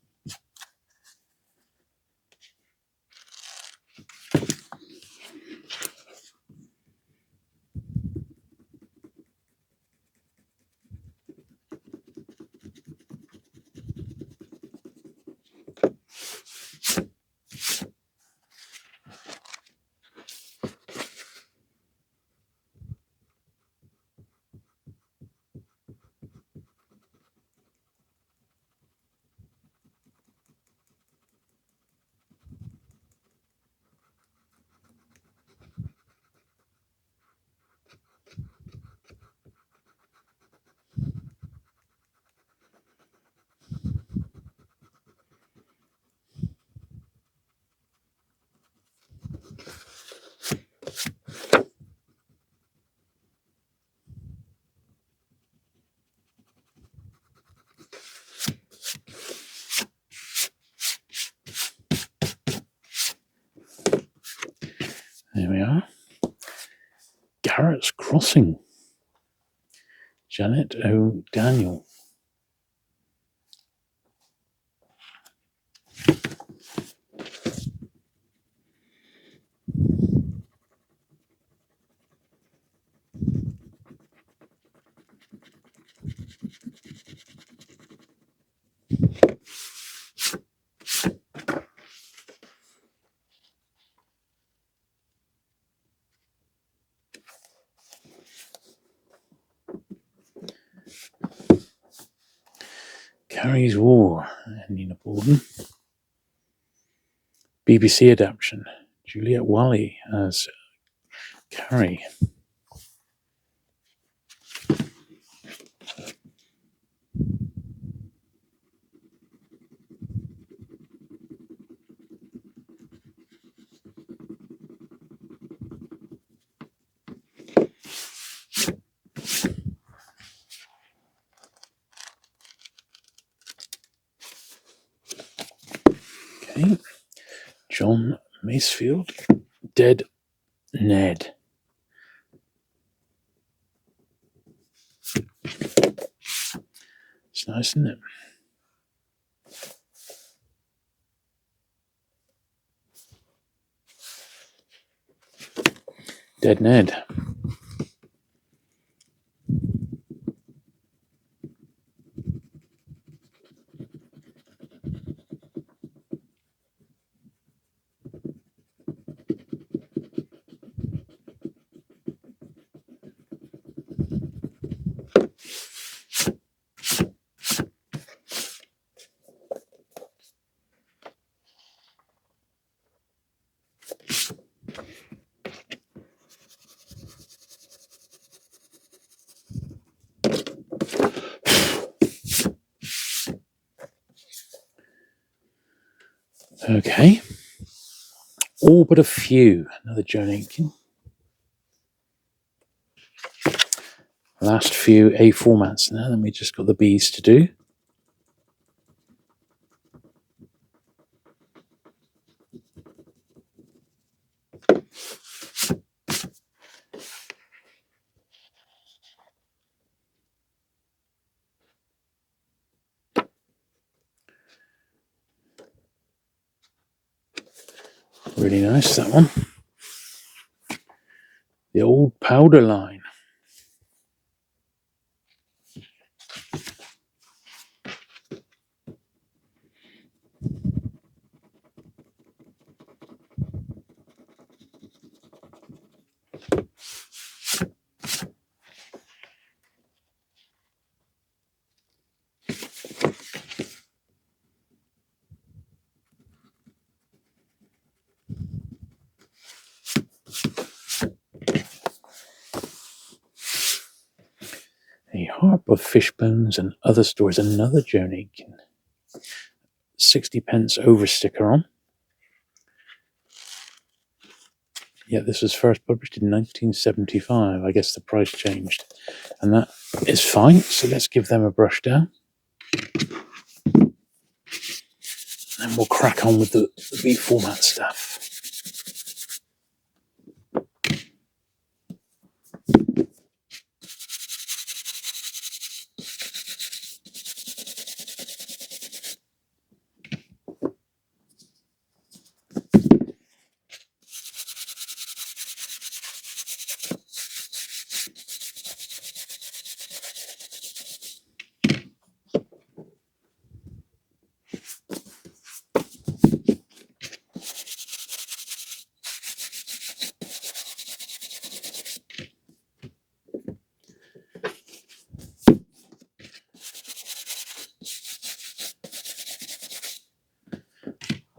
There we are. Garrett's Crossing, Janet O'Daniel. Carrie's War, Nina Borden. BBC adaptation, Juliet Wally as Carrie. Okay. John Masefield, Dead Ned. It's nice, isn't it? Dead Ned. Okay. All but a few. Another Joan Aitken. Last few A formats now, then we just got the B's to do. Really nice, that one. The Old Powder Line. A Harp of Fishbones and Other Stories. Another Joan Aitken. 60p over sticker on. Yeah, this was first published in 1975. I guess the price changed. And that is fine. So let's give them a brush down. And we'll crack on with the B format stuff.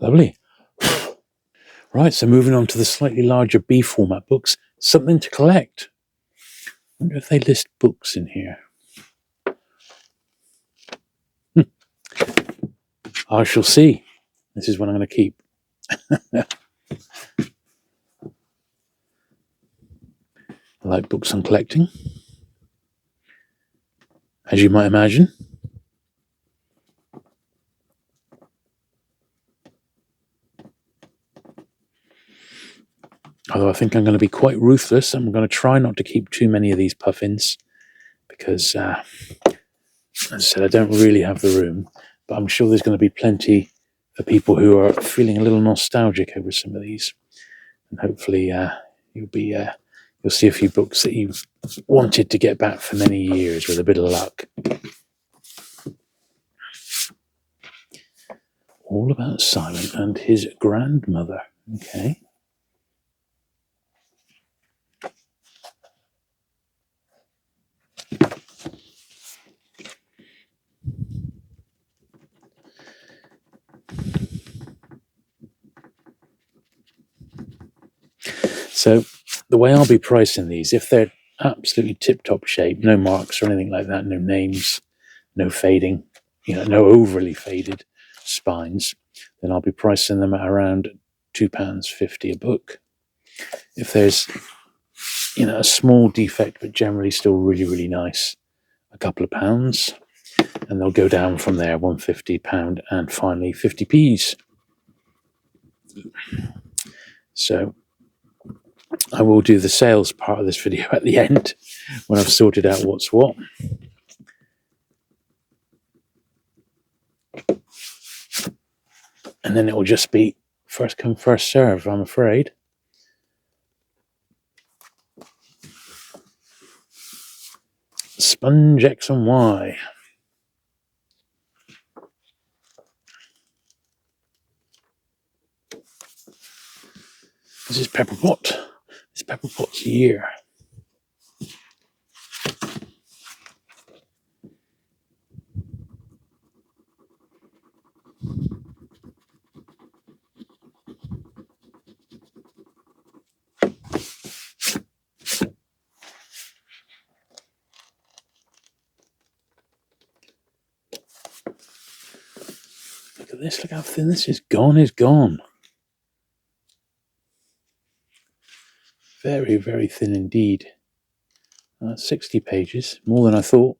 Lovely. Right, so moving on to the slightly larger B format books. Something to collect. I wonder if they list books in here. I shall see. This is what I'm going to keep. I like books on collecting, as you might imagine. Although I think I'm going to be quite ruthless. I'm going to try not to keep too many of these puffins because, as I said, I don't really have the room. But I'm sure there's going to be plenty for people who are feeling a little nostalgic over some of these. And hopefully you'll see a few books that you've wanted to get back for many years with a bit of luck. All About Simon and His Grandmother. Okay. So the way I'll be pricing these, if they're absolutely tip-top shape, no marks or anything like that, no names, no fading, no overly faded spines, then I'll be pricing them at around £2.50 a book. If there's, a small defect, but generally still really, really nice, a couple of pounds, and they'll go down from there, £1.50 and finally 50p's. So I will do the sales part of this video at the end when I've sorted out what's what. And then it will just be first come, first serve, I'm afraid. Sponge X and Y. This is Pepper Pot. It's Pepper Pot's year. Look at this, look how thin this is. Gone is gone. Very, very thin indeed. 60 pages, more than I thought.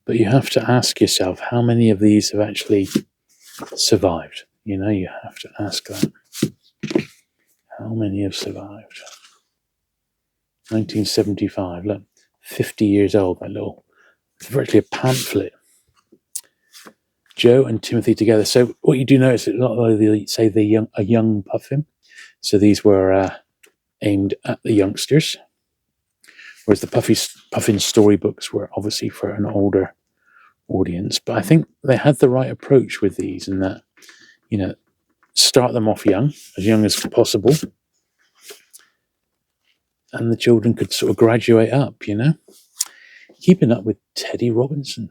But you have to ask yourself how many of these have actually survived. You know, you have to ask that. How many have survived? 1975, look, 50 years old, that little, it's virtually a pamphlet. Joe and Timothy together. So what you do notice is a lot of the, say, a young Puffin. So these were aimed at the youngsters, whereas the Puffin story books were obviously for an older audience. But I think they had the right approach with these, in that, you know, start them off young as possible, and the children could sort of graduate up, you know, keeping up with Teddy Robinson.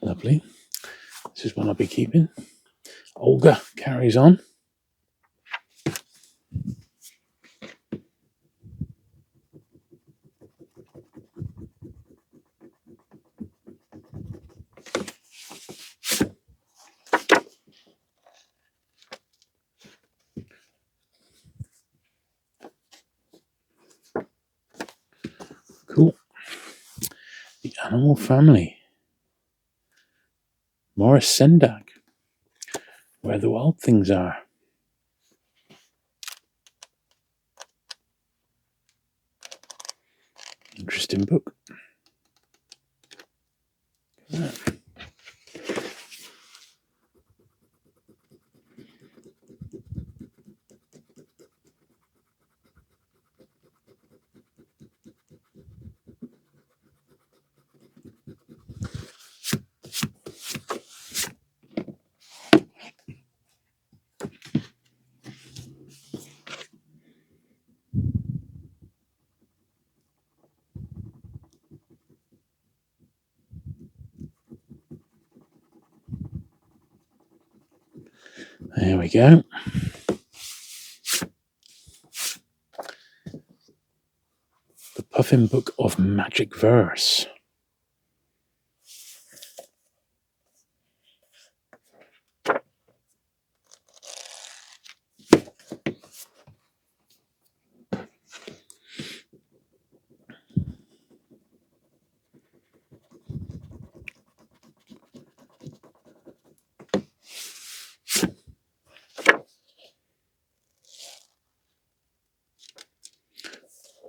Lovely. This is one I'll be keeping. Olga carries on. Cool. The Animal Family. Morris Sendak. Where the Wild Things Are. Interesting book. There we go. The Puffin Book of Magic Verse.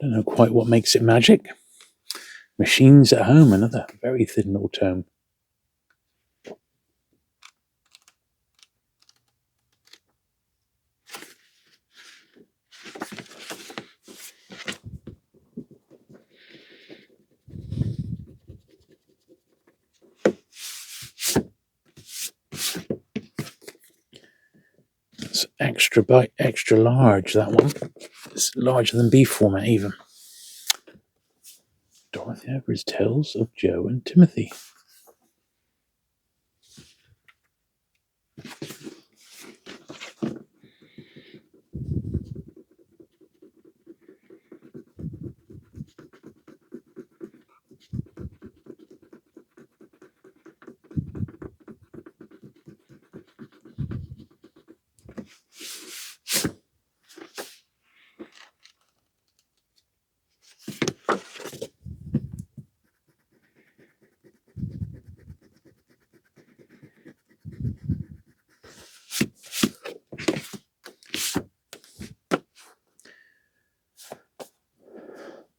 Don't know quite what makes it magic. Machines at Home, another very thin little tome. It's extra large, that one. It's larger than B format even. Dorothy Everett's Tales of Joe and Timothy.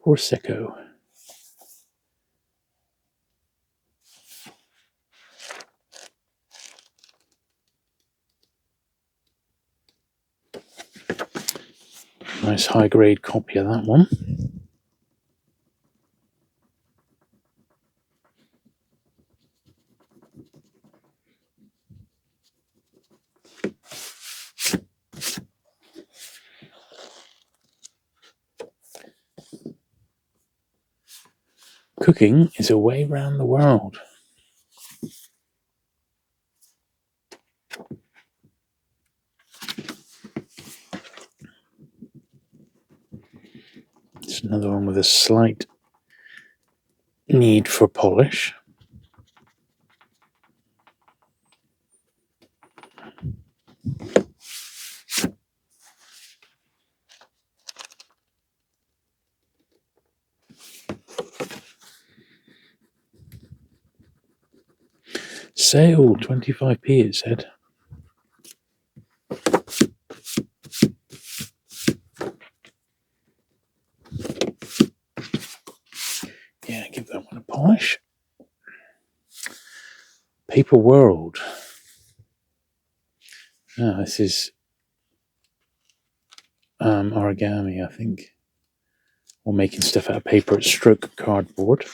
Prosecco. Nice high-grade copy of that one. Cooking is a way round the world. It's another one with a slight need for polish. Sale, 25p it said. Yeah, give that one a polish. Paper World. Ah, this is origami, I think. Or making stuff out of paper. It's stroke cardboard.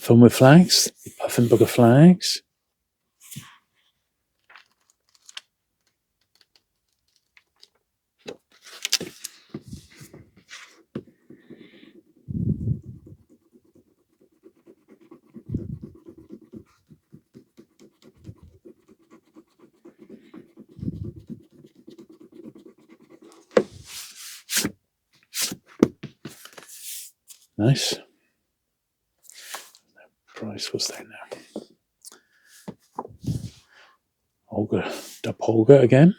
Fun with Flags, the Puffin Book of Flags. Nice. Price was there now. Olga, Olga again.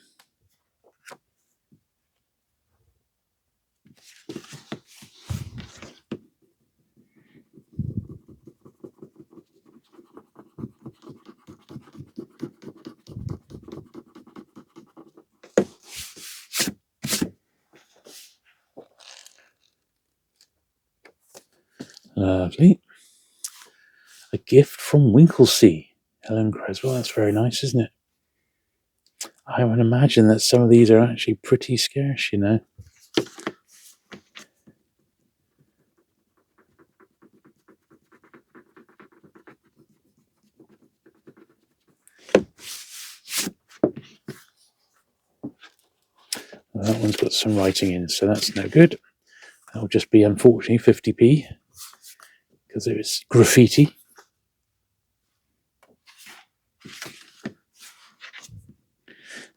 Lovely. A gift from Winklesea. Helen Creswell. That's very nice, isn't it? I would imagine that some of these are actually pretty scarce, you know. Well, that one's got some writing in, so that's no good. That'll just be, unfortunately, 50p because it was graffiti.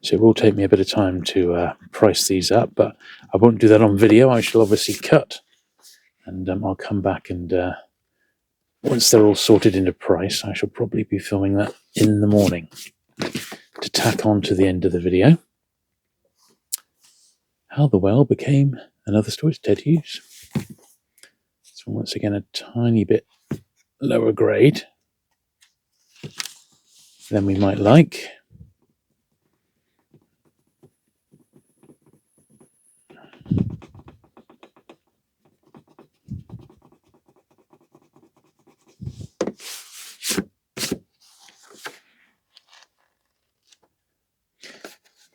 So it will take me a bit of time to price these up, but I won't do that on video. I shall obviously cut, and I'll come back and once they're all sorted into price, I shall probably be filming that in the morning to tack on to the end of the video. How the Well Became Another Story, Ted Hughes. So once again, a tiny bit lower grade than we might like.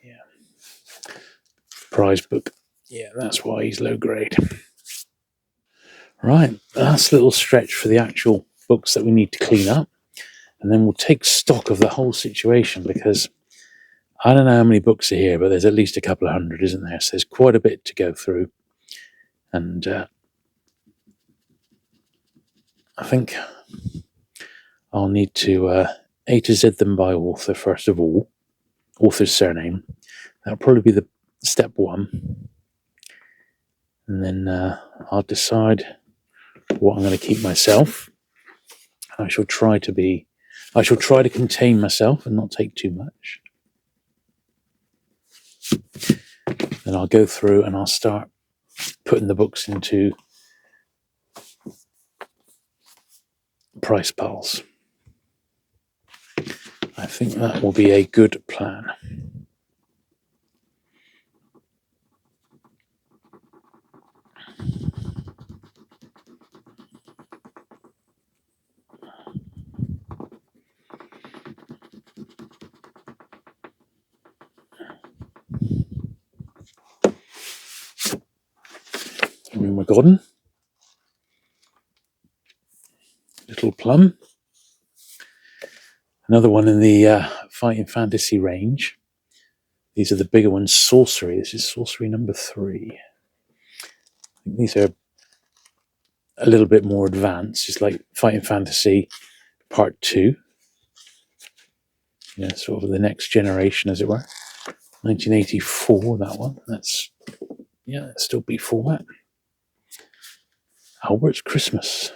Yeah. Prize book. Yeah, that's why he's low grade. Right, last little stretch for the actual books that we need to clean up. And then we'll take stock of the whole situation, because I don't know how many books are here, but there's at least a couple of hundred, isn't there? So there's quite a bit to go through. And I think I'll need to A to Z them by author, first of all. Author's surname. That'll probably be the step one. And then I'll decide what I'm going to keep myself. I shall try to contain myself and not take too much. Then I'll go through and I'll start putting the books into price piles. I think that will be a good plan. Remember Gordon, Little Plum, another one in the Fighting Fantasy range. These are the bigger ones. Sorcery. This is Sorcery number 3. I think these are a little bit more advanced. It's like Fighting Fantasy Part 2. Yeah, sort of the next generation, as it were. 1984, that one. That's still B format. Albert's Christmas.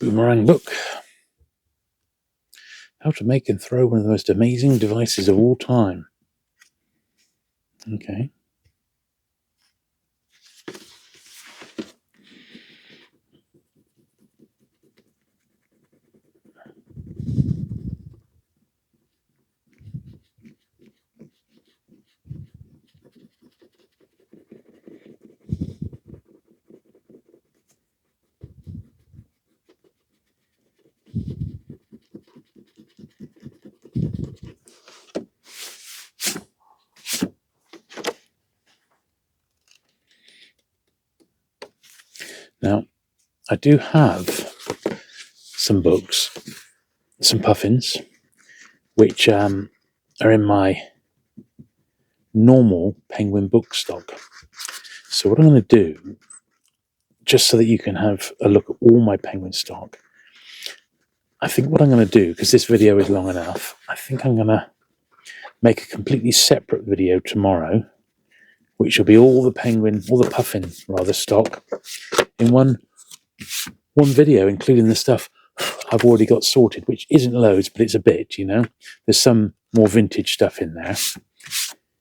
Boomerang book. How to make and throw one of the most amazing devices of all time. Okay. Now, I do have some books, some Puffins, which are in my normal Penguin book stock. So what I'm going to do, just so that you can have a look at all my Penguin stock, I think what I'm going to do, because this video is long enough, I think I'm going to make a completely separate video tomorrow, which will be all the Puffin stock in one video, including the stuff I've already got sorted, which isn't loads, but it's a bit, There's some more vintage stuff in there.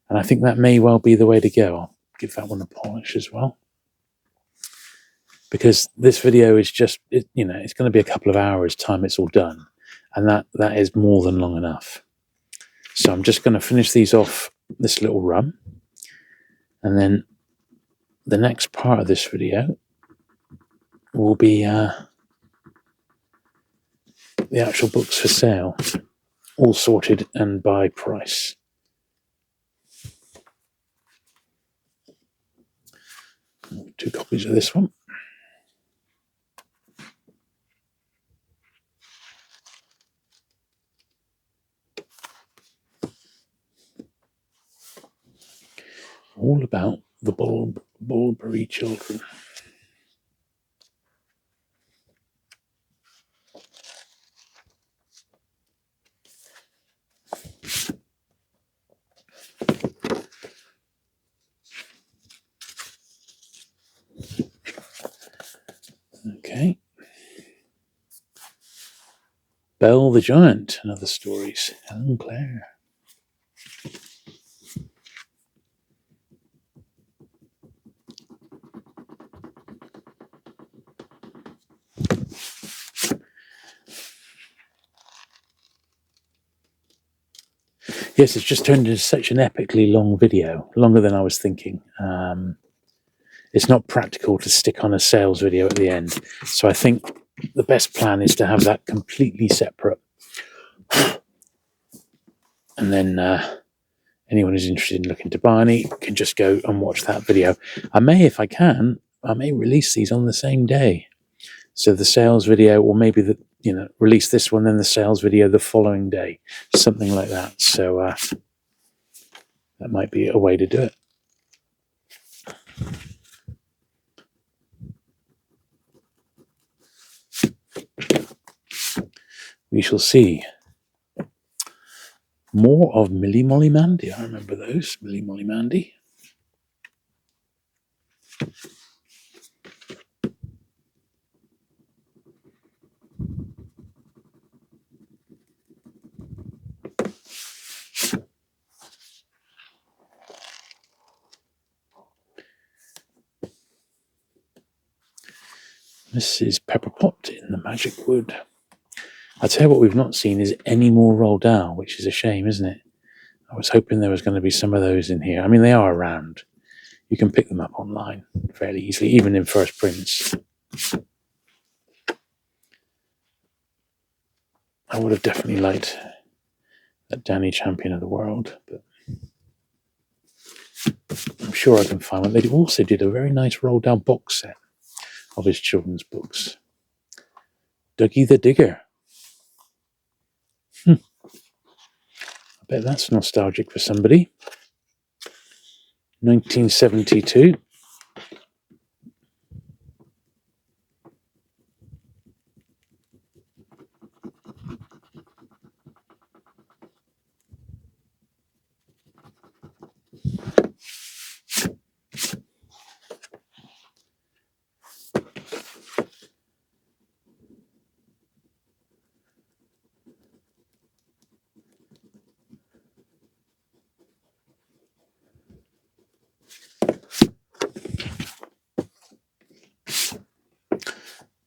And I think that may well be the way to go. I'll give that one a polish as well. Because this video is just, it's going to be a couple of hours time it's all done. And that is more than long enough. So I'm just going to finish these off, this little run. And then the next part of this video will be the actual books for sale, all sorted and by price. Two copies of this one. All about the Bulbury children. Okay. Belle the Giant and Other Stories. Helen Clare. Yes, it's just turned into such an epically long video, longer than I was thinking. It's not practical to stick on a sales video at the end. So I think the best plan is to have that completely separate. And then anyone who's interested in looking to buy any can just go and watch that video. I may, if I can, release these on the same day. So the sales video, or maybe release this one, then the sales video the following day, something like that. So that might be a way to do it. We shall see. More of Millie Molly Mandy. I remember those, Millie Molly Mandy. Mrs. Pepperpot in the Magic Wood. I tell you what we've not seen is any more Roald Dahl, which is a shame, isn't it? I was hoping there was going to be some of those in here. I mean, they are around. You can pick them up online fairly easily, even in first prints. I would have definitely liked that Danny Champion of the World, but I'm sure I can find one. They also did a very nice Roald Dahl box set of his children's books. Dougie the Digger. I bet that's nostalgic for somebody. 1972.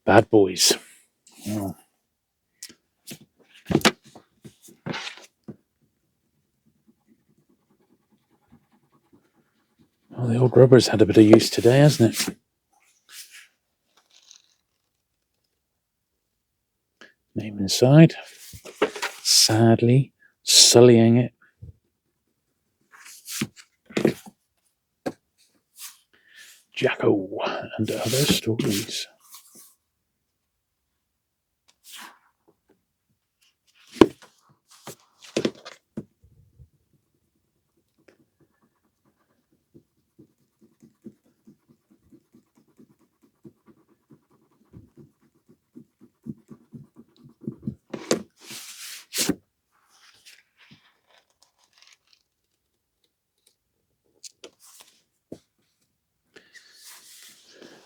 Bad Boys. Oh. Well, the old rubber's had a bit of use today, hasn't it? Name inside. Sadly, sullying it. Jacko and Other Stories.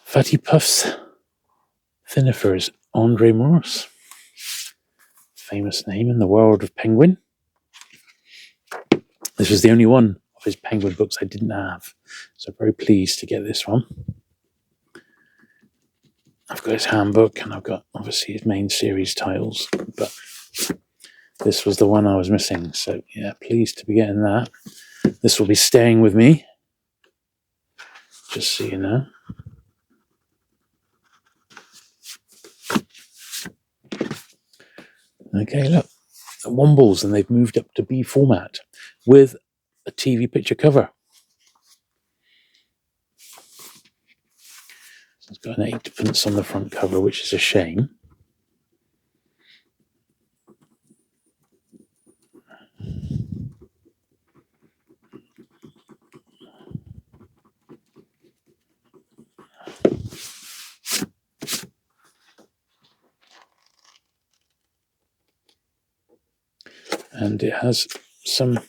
Fatty Puffs, Thinifers, Andre Morse. Famous name in the world of Penguin. This was the only one of his Penguin books I didn't have, so very pleased to get this one. I've got his handbook and I've got obviously his main series titles, but this was the one I was missing, so yeah, pleased to be getting that. This will be staying with me, just so you know. Okay, look, Wombles, and they've moved up to B format with a TV picture cover. So it's got an 8pence on the front cover, which is a shame. And it has some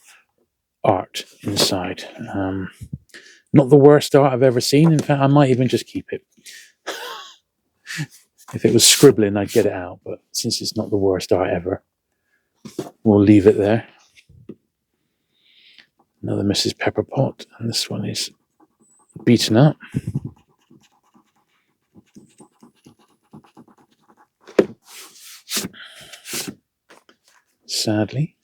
art inside. Not the worst art I've ever seen. In fact, I might even just keep it. If it was scribbling, I'd get it out. But since it's not the worst art ever, we'll leave it there. Another Mrs. Pepperpot. And this one is beaten up. Sadly.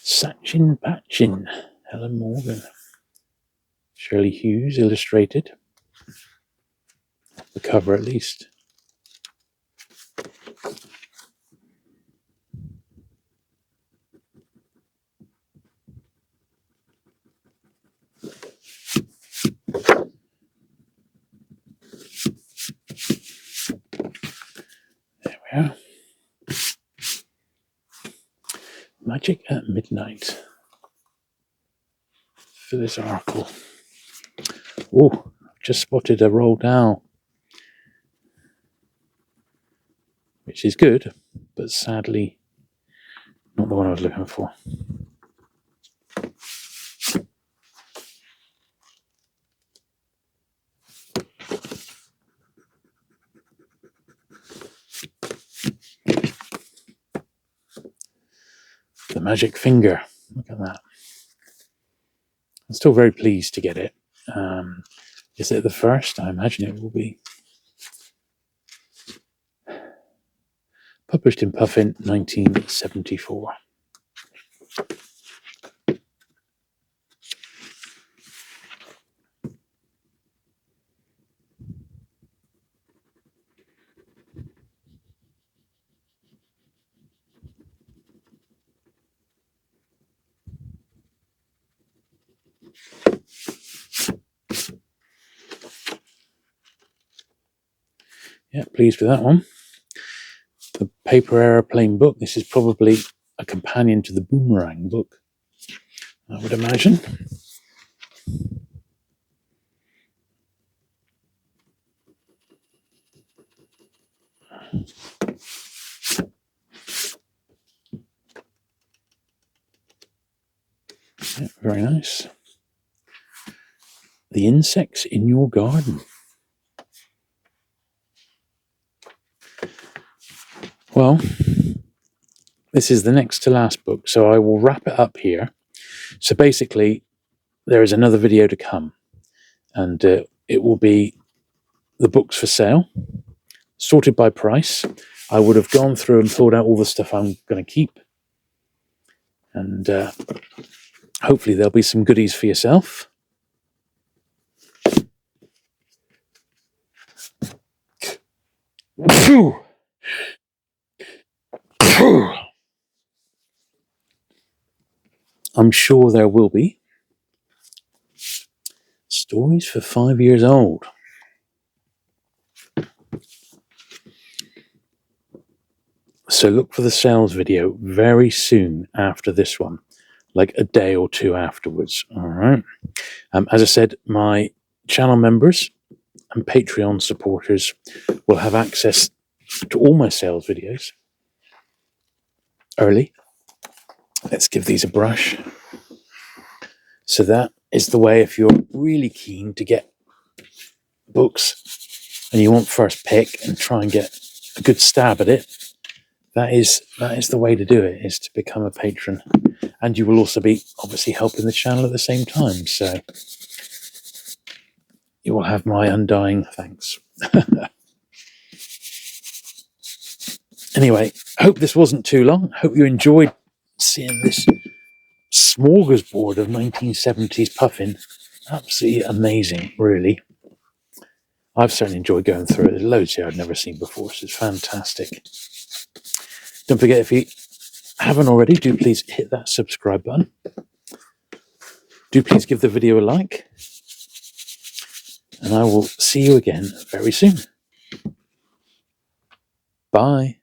Satchin Patchin, Helen Morgan. Shirley Hughes, illustrated. The cover, at least. There we are. Magic at Midnight. for this article. Oh, just spotted a Roald Dahl, which is good, but sadly not the one I was looking for. The Magic Finger. Look at that. I'm still very pleased to get it. Is it the first? I imagine it will be. Published in Puffin, 1974. Yeah, pleased with that one. The Paper Aeroplane book. This is probably a companion to the Boomerang book, I would imagine. Yeah, very nice. The Insects in Your Garden. Well, this is the next to last book, so I will wrap it up here. So basically, there is another video to come, and it will be the books for sale, sorted by price. I would have gone through and pulled out all the stuff I'm going to keep, and hopefully there'll be some goodies for yourself. I'm sure there will be. Stories for 5 years old. So look for the sales video very soon after this one, like a day or two afterwards. All right. As I said, my channel members and Patreon supporters will have access to all my sales videos early. Let's give these a brush. So that is the way, if you're really keen to get books and you want first pick and try and get a good stab at it, that is the way to do it, is to become a patron. And you will also be obviously helping the channel at the same time. So you will have my undying thanks. Anyway, hope this wasn't too long. Hope you enjoyed seeing this smorgasbord of 1970s Puffin. Absolutely amazing, really. I've certainly enjoyed going through it. There's loads here I've never seen before, so it's fantastic. Don't forget, if you haven't already, do please hit that subscribe button. Do please give the video a like. And I will see you again very soon. Bye.